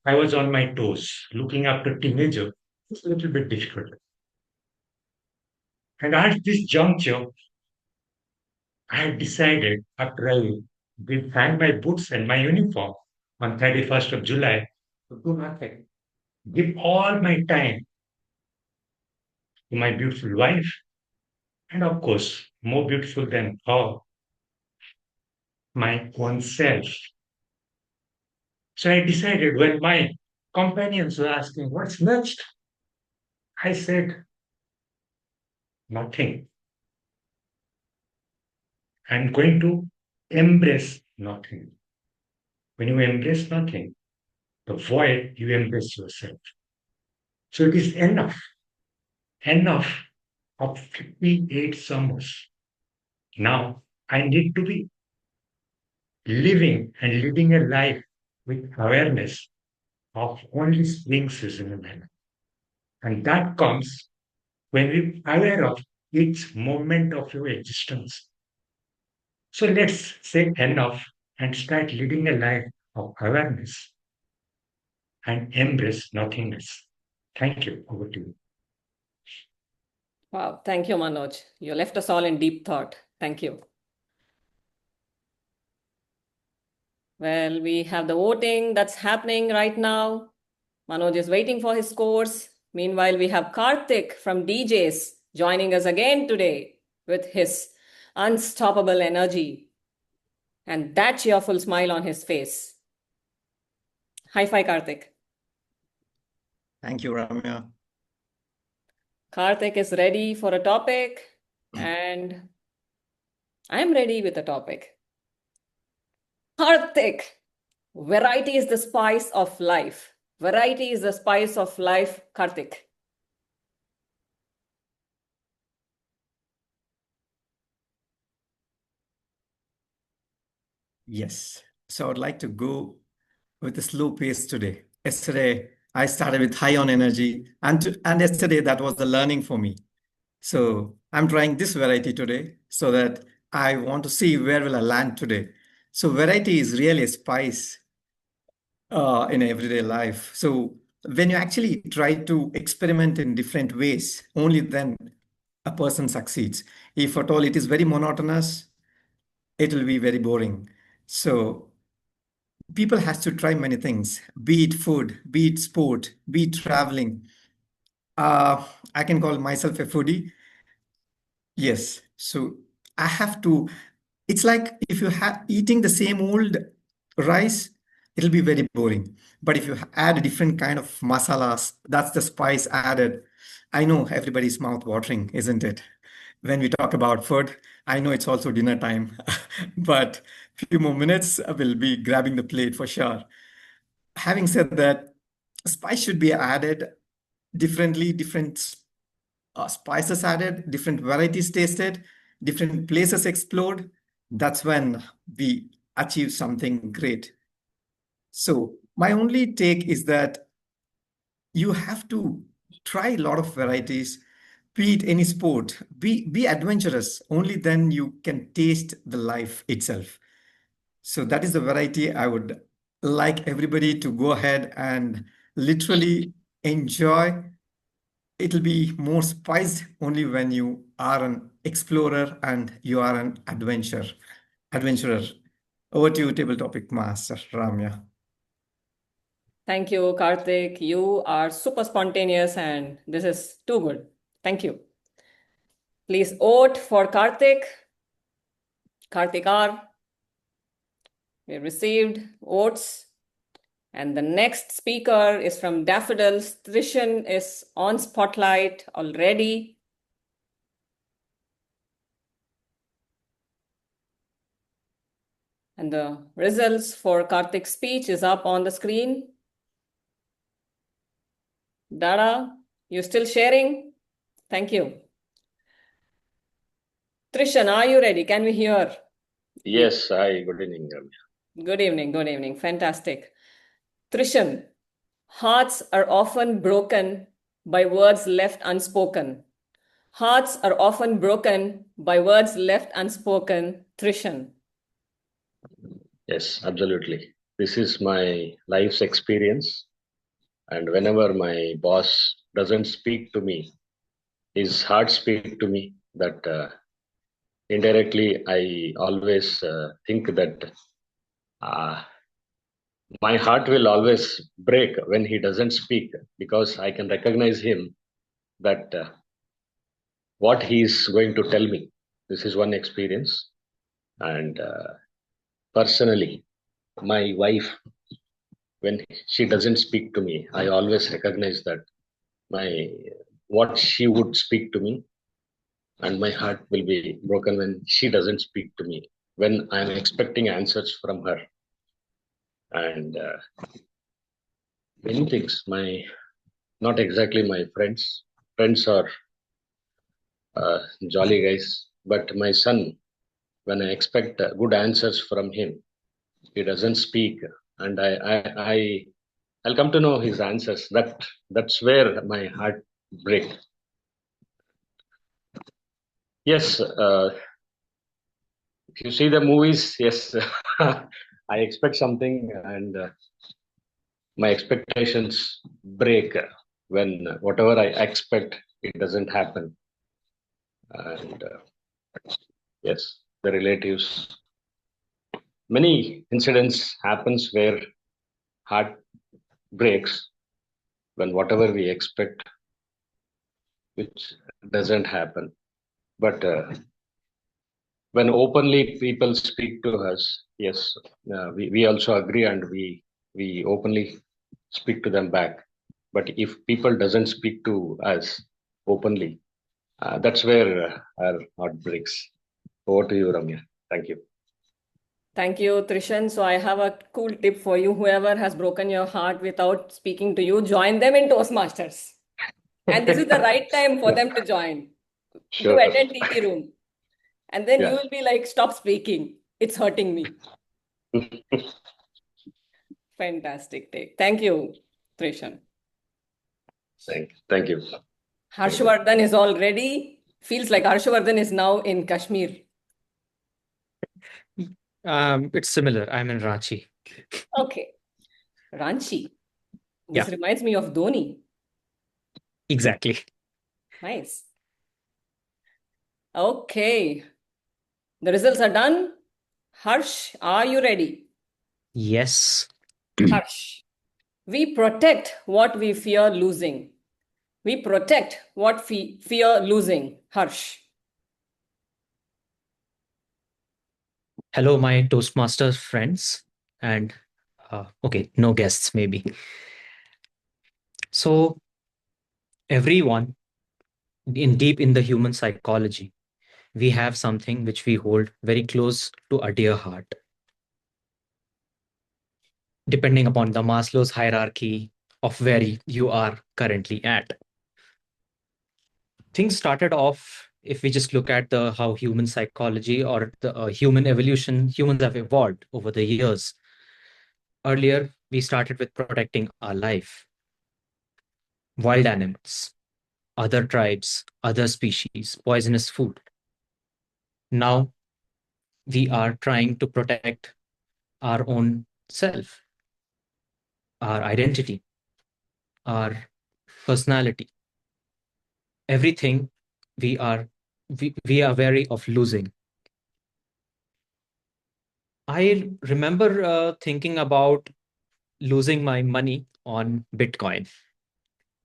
I was on my toes, looking after teenager. It's a little bit difficult. And at this juncture, I had decided, after I did hang my boots and my uniform on 31st of July, to do nothing. Give all my time to my beautiful wife, and of course, more beautiful than her, my own self. So I decided when my companions were asking, what's next? I said, nothing. I'm going to embrace nothing. When you embrace nothing, the void, you embrace yourself. So it is enough of 58 summers. Now I need to be living a life with awareness of only spring season in my life. And that comes when we are aware of each moment of your existence. So let's say enough and start leading a life of awareness and embrace nothingness. Thank you. Over to you. Wow, thank you, Manoj. You left us all in deep thought. Thank you. Well, we have the voting that's happening right now. Manoj is waiting for his scores. Meanwhile, we have Karthik from DJs joining us again today with his unstoppable energy and that cheerful smile on his face. High five, Karthik. Thank you, Ramya. Karthik is ready for a topic, and I'm ready with a topic. Karthik, variety is the spice of life. Variety is the spice of life, Karthik. Yes. So I would like to go with a slow pace today. Yesterday, I started with high on energy, and yesterday that was the learning for me. So I'm trying this variety today so that I want to see where will I land today. So variety is really a spice in everyday life. So when you actually try to experiment in different ways, only then a person succeeds. If at all it is very monotonous, it will be very boring. So people has to try many things, be it food, be it sport, be it traveling. I can call myself a foodie. Yes. So I have to, it's like if you have eating the same old rice, it'll be very boring. But if you add a different kind of masalas, that's the spice added. I know everybody's mouth watering, isn't it? When we talk about food, I know it's also dinner time, but few more minutes we'll be grabbing the plate for sure. Having said that, spice should be added differently, different spices added, different varieties tasted, different places explored. That's when we achieve something great. So my only take is that you have to try a lot of varieties, be it any sport, be adventurous. Only then you can taste the life itself. So that is the variety I would like everybody to go ahead and literally enjoy. It'll be more spiced only when you are an explorer and you are an adventurer. Over to you, table topic master Ramya. Thank you, Karthik. You are super spontaneous and this is too good. Thank you. Please vote for Karthik. Karthik R. We received votes. And the next speaker is from Daffodils. Trishan is on spotlight already. And the results for Karthik's speech is up on the screen. Dada, you still sharing? Thank you. Trishan, are you ready? Can we hear? Yes, hi, good evening, Ramya. Good evening, good evening. Fantastic. Trishan, hearts are often broken by words left unspoken. Hearts are often broken by words left unspoken. Trishan. Yes, absolutely. This is my life's experience. And whenever my boss doesn't speak to me, his heart speaks to me. That indirectly, I always think that uh, my heart will always break when he doesn't speak because I can recognize him that what he is going to tell me. This is one experience. And personally, my wife, when she doesn't speak to me, I always recognize that my what she would speak to me, and my heart will be broken when she doesn't speak to me. When I'm expecting answers from her, and many things. My not exactly my friends. Friends are jolly guys, but my son, when I expect good answers from him, he doesn't speak, and I'll come to know his answers. That's where my heart breaks. Yes, if you see the movies, yes, I expect something, and my expectations break when whatever I expect it doesn't happen. And yes, the relatives. Many incidents happens where heart breaks when whatever we expect, which doesn't happen. But when openly people speak to us, yes, we also agree and we openly speak to them back. But if people doesn't speak to us openly, that's where our heart breaks. Over to you, Ramya. Thank you. Thank you, Trishan. So I have a cool tip for you. Whoever has broken your heart without speaking to you, join them in Toastmasters. And this is the right time for them to join. Sure. To attend TT room. And then Yeah. you will be like, stop speaking. It's hurting me. Fantastic take. Thank you, Trishan. Thank you. Harshvardhan is all ready. Feels like Harshvardhan is now in Kashmir. It's similar. I'm in Ranchi. Okay. Ranchi. This Yeah. reminds me of Dhoni. Exactly. Nice. Okay. The results are done. Harsh, are you ready? Yes. Harsh. We protect what we fear losing. We protect what we fear losing. Harsh. Hello, my Toastmasters friends, and okay, no guests maybe. So, everyone in deep in the human psychology, we have something which we hold very close to our dear heart. Depending upon the Maslow's hierarchy of where you are currently at. Things started off, if we just look at the how human psychology or the human evolution, humans have evolved over the years. Earlier, we started with protecting our life. Wild animals, other tribes, other species, poisonous food. Now, we are trying to protect our own self, our identity, our personality. Everything we are wary of losing. I remember thinking about losing my money on Bitcoin.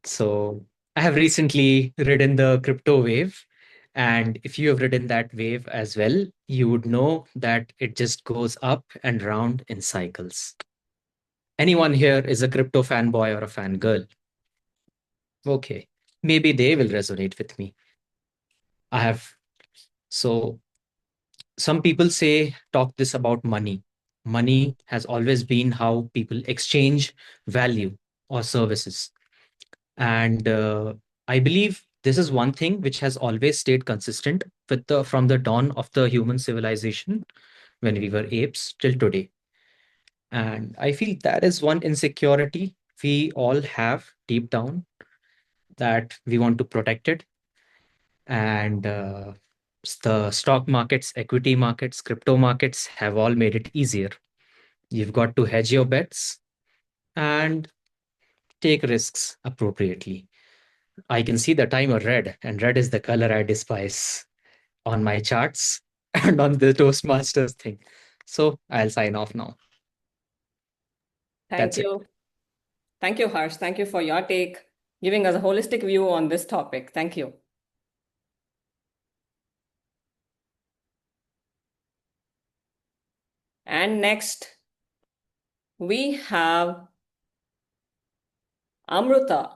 So I have recently ridden the crypto wave. And if you have ridden that wave as well, you would know that it just goes up and round in cycles. Anyone here is a crypto fanboy or a fangirl? Okay, maybe they will resonate with me. I have. So some people say, talk this about money. Money has always been how people exchange value or services. And I believe this is one thing which has always stayed consistent from the dawn of the human civilization when we were apes till today. And I feel that is one insecurity we all have deep down, that we want to protect it. And the stock markets, equity markets, crypto markets have all made it easier. You've got to hedge your bets and take risks appropriately. I can see the timer red, and red is the color I despise on my charts and on the Toastmasters thing. So I'll sign off now. Thank That's it. you. Thank you, Harsh. Thank you for your take, giving us a holistic view on this topic. Thank you. And next, we have Amruta.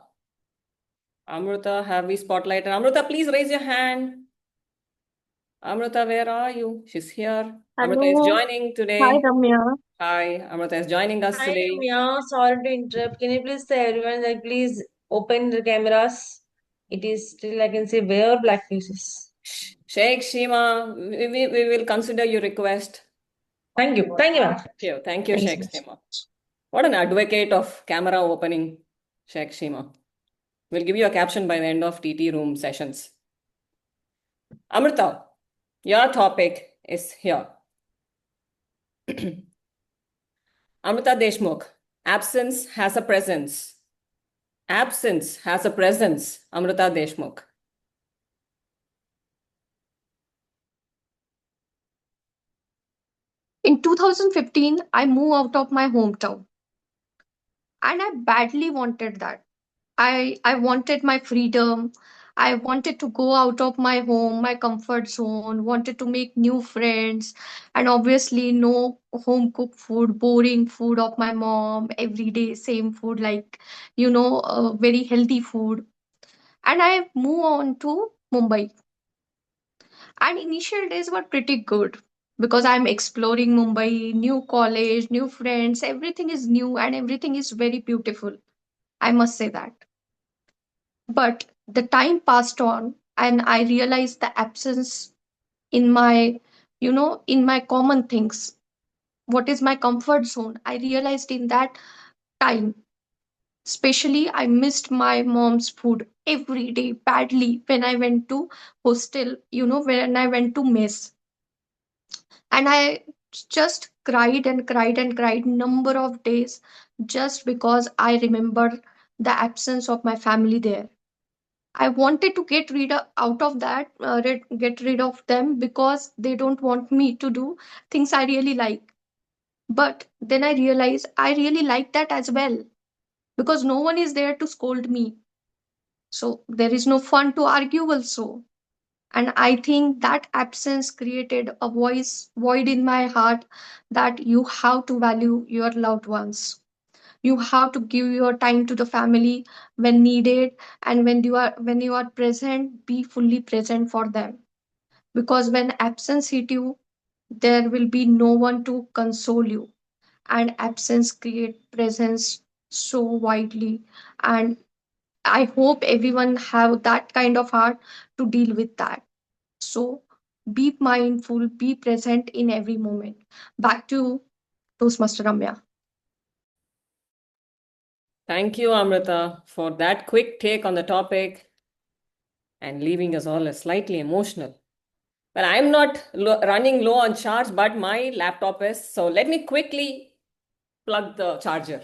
Amruta, have we spotlighted? Amruta, please raise your hand. Amruta, where are you? She's here. Amruta is Hello. joining Hi, today. Ramya. Hi, Amruta is joining us Hi, today. Ramya. Sorry to interrupt. Can you please say everyone that please open the cameras? It is still, I can say, bare black faces. Sheikh Shima, we will consider your request. Thank you. Thank you, ma'am. Thank you, Thank you Sheikh so much. Shima. What an advocate of camera opening, Sheikh Shima. We'll give you a caption by the end of TT room sessions. Amrita, your topic is here. Amrita Deshmukh, absence has a presence. Absence has a presence, Amrita Deshmukh. In 2015, I moved out of my hometown and I badly wanted that. I wanted my freedom. I wanted to go out of my home, my comfort zone, wanted to make new friends, and obviously no home cooked food, boring food of my mom, every day same food, like, very healthy food. And I moved on to Mumbai. And initial days were pretty good because I'm exploring Mumbai, new college, new friends, everything is new and everything is very beautiful. I must say that. But the time passed on and I realized the absence in my, in my common things. What is my comfort zone? I realized in that time, especially I missed my mom's food every day badly when I went to hostel, when I went to mess. And I just cried and cried and cried number of days just because I remember the absence of my family there. I wanted to out of that, get rid of them because they don't want me to do things I really like. But then I realized I really like that as well because no one is there to scold me. So there is no fun to argue also. And I think that absence created a void in my heart that you have to value your loved ones. You have to give your time to the family when needed, and when you are present, be fully present for them. Because when absence hit you, there will be no one to console you, and absence create presence so widely. And I hope everyone have that kind of heart to deal with that. So be mindful, be present in every moment. Back to Toastmaster Ramya. Thank you, Amrita, for that quick take on the topic and leaving us all slightly emotional. Well, I'm not running low on charge, but my laptop is. So let me quickly plug the charger.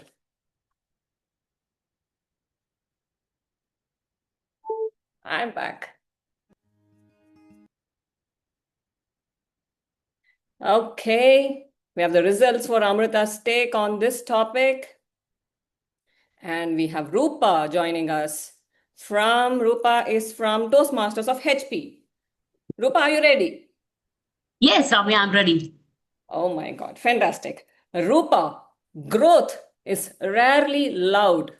I'm back. Okay, we have the results for Amrita's take on this topic. And we have Rupa joining us. Rupa is from Toastmasters of HP. Rupa, are you ready? Yes, Ramya, I'm ready. Oh my God, fantastic. Rupa, growth is rarely loud.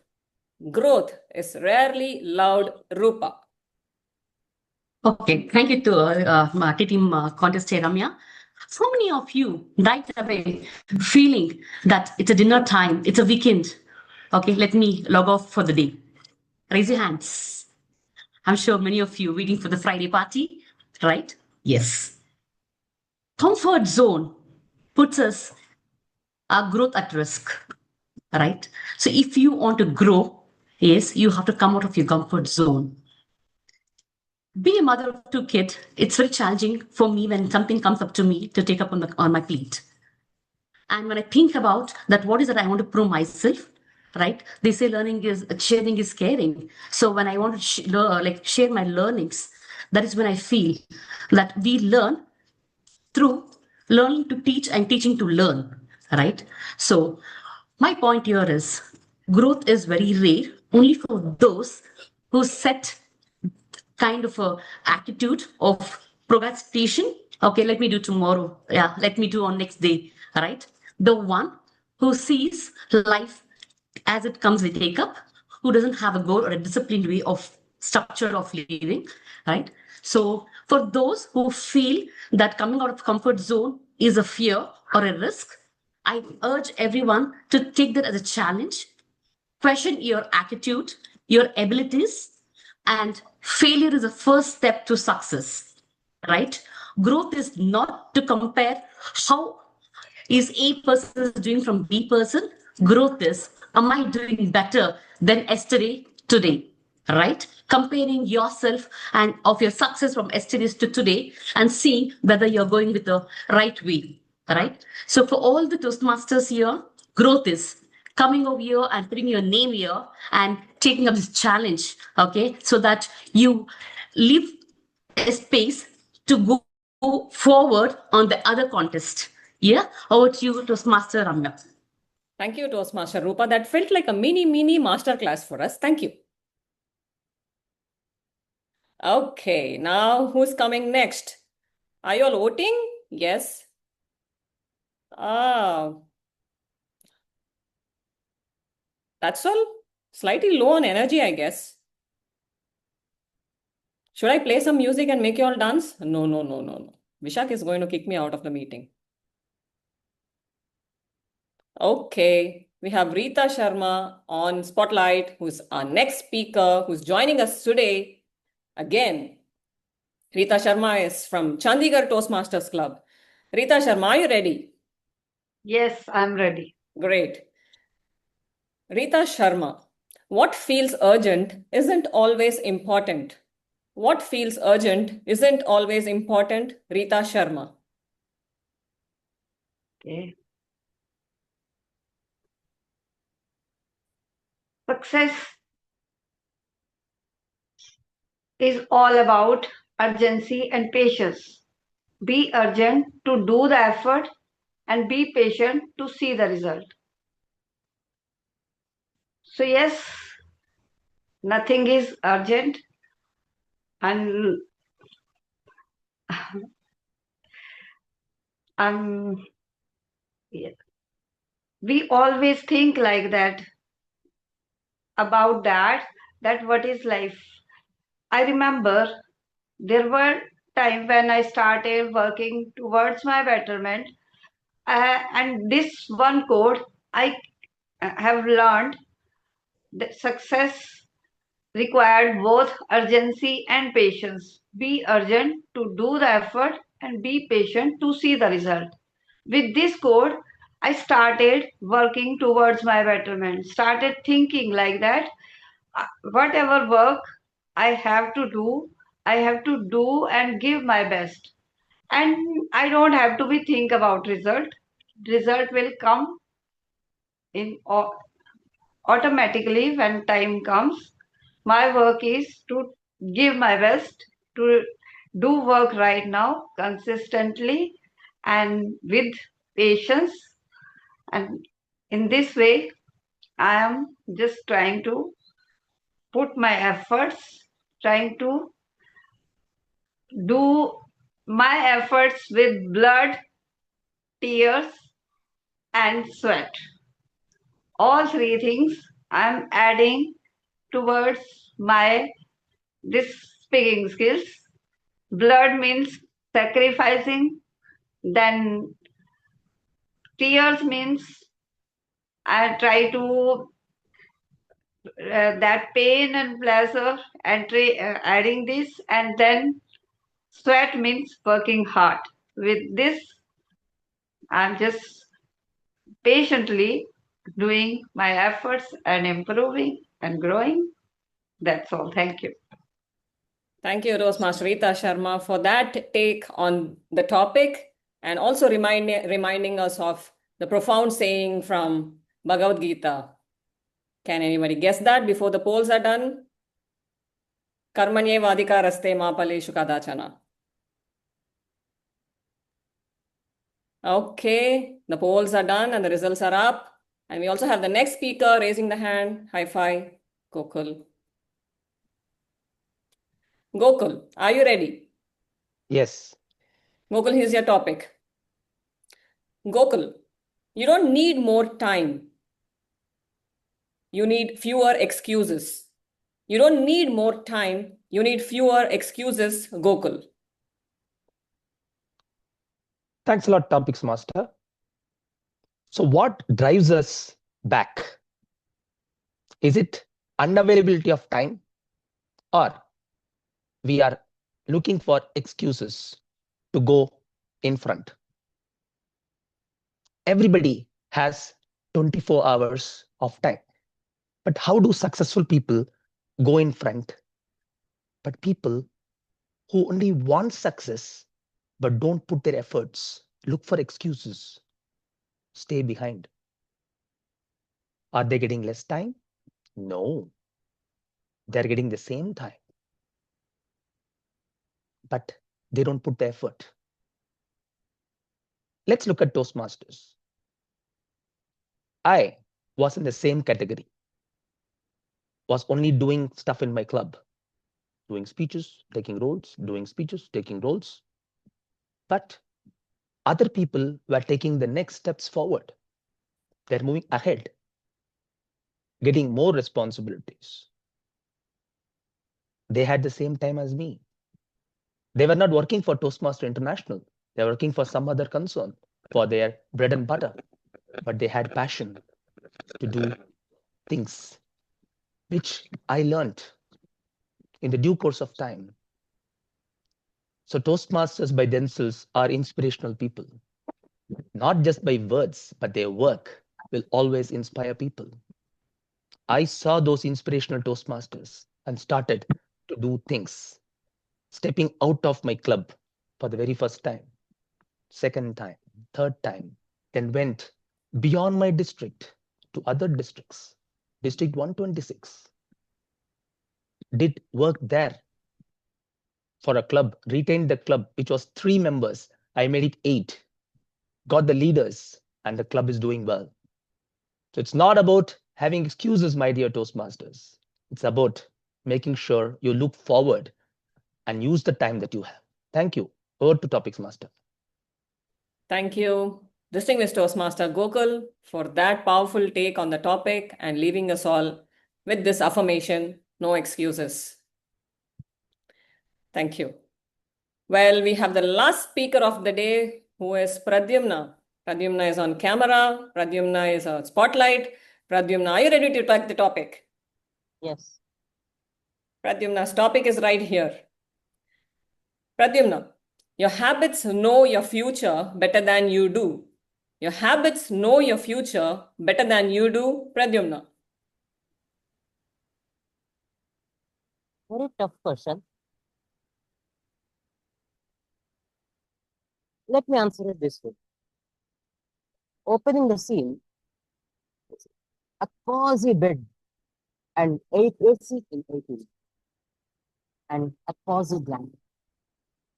Growth is rarely loud, Rupa. Okay, thank you to team contestant Ramya. So many of you right away feeling that it's a dinner time, it's a weekend. Okay, let me log off for the day. Raise your hands. I'm sure many of you waiting for the Friday party, right? Yes. Comfort zone puts us our growth at risk, right? So if you want to grow, yes, you have to come out of your comfort zone. Being a mother of two kids, it's very challenging for me when something comes up to me to take up on my plate. And when I think about that, what is that I want to prove myself, right? They say sharing is caring. So when I want to share my learnings, that is when I feel that we learn through learning to teach and teaching to learn, right? So my point here is growth is very rare only for those who set kind of a attitude of procrastination. Okay, let me do tomorrow. Yeah, let me do on next day. Right? The one who sees life as it comes, they take up, who doesn't have a goal or a disciplined way of structure of living. Right? So for those who feel that coming out of comfort zone is a fear or a risk, I urge everyone to take that as a challenge. Question your attitude, your abilities, and failure is the first step to success, right? Growth is not to compare how is A person is doing from B person. Growth is, am I doing better than yesterday, today? Right? Comparing yourself and of your success from yesterday to today and seeing whether you're going with the right way. Right? So for all the Toastmasters here, growth is coming over here and putting your name here and taking up this challenge. Okay. So that you leave a space to go forward on the other contest. Yeah, over to you, Toastmaster Ramya. Thank you, Toastmaster Rupa. That felt like a mini masterclass for us. Thank you. Okay, now who's coming next? Are you all voting? Yes. That's all. Slightly low on energy, I guess. Should I play some music and make you all dance? No. Vishak is going to kick me out of the meeting. Okay, we have Rita Sharma on Spotlight, who's our next speaker, who's joining us today. Again, Rita Sharma is from Chandigarh Toastmasters Club. Rita Sharma, are you ready? Yes, I'm ready. Great. Rita Sharma, what feels urgent isn't always important. What feels urgent isn't always important, Rita Sharma. Okay. Success is all about urgency and patience. Be urgent to do the effort and be patient to see the result. So, yes, nothing is urgent and yeah, we always think like that about that what is life. I remember there were times when I started working towards my betterment, and this one code I have learned that success required both urgency and patience. Be urgent to do the effort and be patient to see the result. With this code, I started working towards my betterment, started thinking like that whatever work I have to do and give my best. And I don't have to be think about result. Result will come in automatically when time comes. My work is to give my best, to do work right now consistently and with patience. And in this way, I am just trying to put my efforts, trying to do my efforts with blood, tears, and sweat. All three things I am adding towards my this speaking skills. Blood means sacrificing, then tears means I try to that pain and pleasure and adding this, and then sweat means working hard. With this, I'm just patiently doing my efforts and improving and growing. That's all. Thank you. Thank you, Toastmaster Rita Sharma, for that take on the topic and also reminding us of the profound saying from Bhagavad Gita. Can anybody guess that before the polls are done? Karmanye vadika raste ma paleshu kadachana. Okay, the polls are done and the results are up. And we also have the next speaker raising the hand. High five, Gokul. Gokul, are you ready? Yes. Gokul, here's your topic. Gokul, you don't need more time. You need fewer excuses. You don't need more time. You need fewer excuses, Gokul. Thanks a lot, Topics Master. So what drives us back? Is it unavailability of time, or we are looking for excuses to go in front? Everybody has 24 hours of time. But how do successful people go in front? But people who only want success but don't put their efforts, look for excuses, stay behind. Are they getting less time? No. They're getting the same time. But they don't put the effort. Let's look at Toastmasters. I was in the same category. Was only doing stuff in my club. Doing speeches, taking roles, doing speeches, taking roles. But other people were taking the next steps forward. They're moving ahead, getting more responsibilities. They had the same time as me. They were not working for Toastmaster International. They were working for some other concern, for their bread and butter. But they had passion to do things, which I learned in the due course of time. So Toastmasters by themselves are inspirational people. Not just by words, but their work will always inspire people. I saw those inspirational Toastmasters and started to do things, stepping out of my club for the very first time, second time, third time, then went beyond my district to other districts, District 126. Did work there for a club, retained the club, which was 3 members. I made it 8, got the leaders, and the club is doing well. So it's not about having excuses, my dear Toastmasters. It's about making sure you look forward and use the time that you have. Thank you. Over to Topics Master. Thank you. distinguished Toastmaster Gokul, for that powerful take on the topic and leaving us all with this affirmation, no excuses. Thank you. Well, we have the last speaker of the day, who is Pradyumna. Pradyumna is on camera. Pradyumna is a spotlight. Pradyumna, are you ready to talk the topic? Yes. Pradyumna's topic is right here. Pradyumna, your habits know your future better than you do. Your habits know your future better than you do, Pradyumna. Very tough question. Let me answer it this way. Opening the scene, a cozy bed and 8 AC in 18 and a cozy blanket.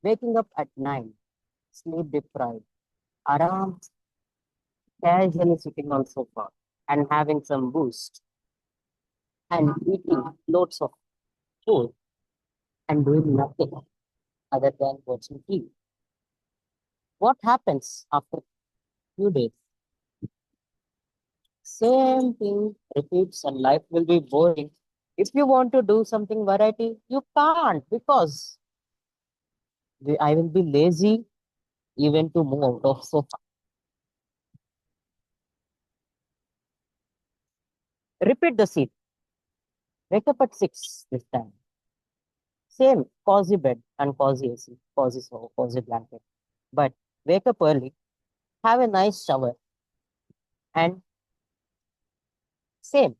Waking up at 9, sleep deprived, aram, casually sitting on sofa and having some boost and eating loads of food and doing nothing other than watching TV. What happens after few days? Same thing repeats and life will be boring. If you want to do something variety, you can't because I will be lazy even to move out of sofa. Repeat the scene. Wake up at 6 this time. Same cozy bed and cozy AC, cozy sofa, cozy blanket. But wake up early, have a nice shower, and same.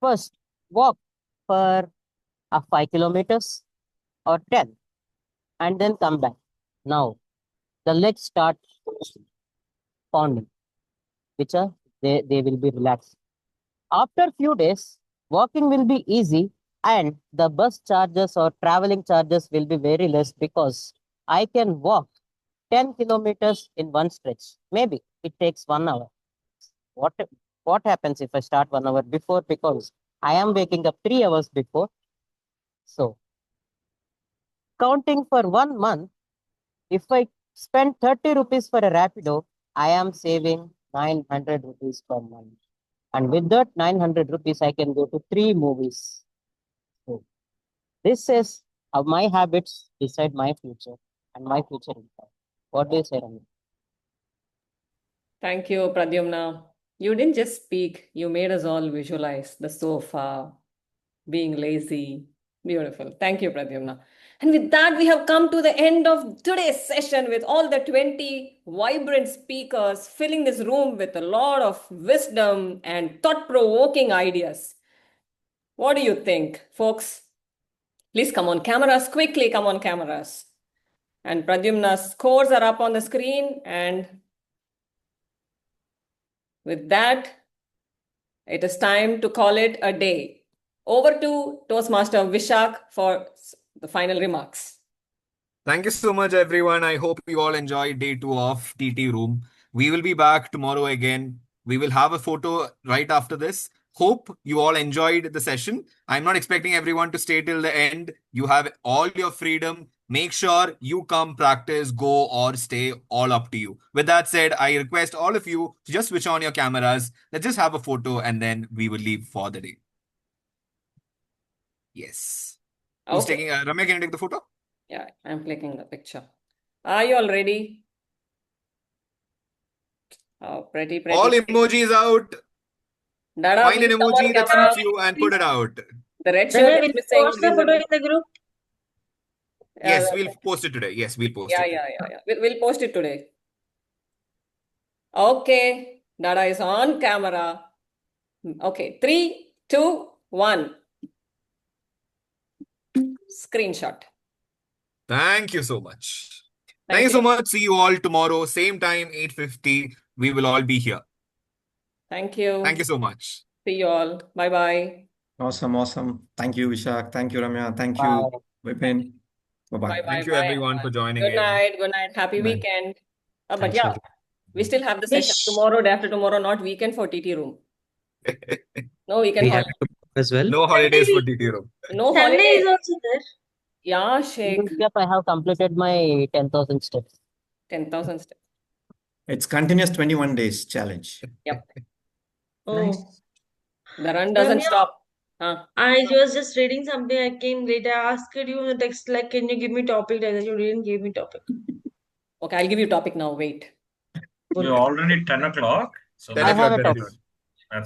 First, walk for 5 kilometers or 10 and then come back. Now, the legs start pounding, which are they will be relaxed. After few days, walking will be easy and the bus charges or traveling charges will be very less because I can walk 10 kilometers in one stretch. Maybe it takes 1 hour. What, what happens if I start 1 hour before? Because I am waking up 3 hours before. So, counting for 1 month, if I spend 30 rupees for a Rapido, I am saving 900 rupees per month. And with that 900 rupees, I can go to 3 movies. So this is how my habits decide my future and my future impact. What do you say, Rami? Thank you, Pradyumna. You didn't just speak, you made us all visualize the sofa, being lazy. Beautiful. Thank you, Pradyumna. And with that, we have come to the end of today's session with all the 20 vibrant speakers filling this room with a lot of wisdom and thought-provoking ideas. What do you think, folks? Please come on cameras, quickly come on cameras. And Pradyumna's scores are up on the screen. And with that, it is time to call it a day. Over to Toastmaster Vishak for the final remarks. Thank you so much, everyone. I hope you all enjoyed day 2 of TT Room. We will be back tomorrow again. We will have a photo right after this. Hope you all enjoyed the session. I'm not expecting everyone to stay till the end. You have all your freedom. Make sure you come, practice, go, or stay, all up to you. With that said, I request all of you to just switch on your cameras. Let's just have a photo and then we will leave for the day. Yes. Who's Okay. taking? Ramya, can you take the photo? Yeah, I'm clicking the picture. Are you all ready? Oh, pretty. All emojis out. Dada, Find an please come on emoji that camera. suits you and put it out. The red Ramya, shirt will is you missing. post the photo in the group? Yes, we'll post it today. Yes, we'll post it. Yeah. We'll post it today. Okay, Dada is on camera. Okay, 3, 2, 1. Screenshot. Thank you so much. Thank Thank you so you. much. See you all tomorrow, same time, 8:50. We will all be here. Thank you. Thank you so much. See you all. Bye-bye. Awesome. Thank you, Vishak. Thank you, Ramya. Thank Bye. you, Vipin. Bye-bye. Thank you, everyone, for joining Good in. night. Good night. Happy Bye. weekend. But Thanks, yeah, everyone. we still have the session tomorrow, day after tomorrow, not weekend for TT room. No weekend We have holiday. it tomorrow as well. No holidays for TT room. No Sunday holidays. is also there. Yeah, Sheikh. Yep, I have completed my 10,000 steps. 10,000 steps. It's continuous 21 days challenge. Yep. Oh, The run doesn't Ramya, stop. Huh? I was just reading something. I came late. I asked you in the text, like, can you give me topic? And then you didn't give me topic. Okay, I'll give you topic now. Wait. We're already 10 o'clock. So Ten I o'clock, have a 10 topic. o'clock.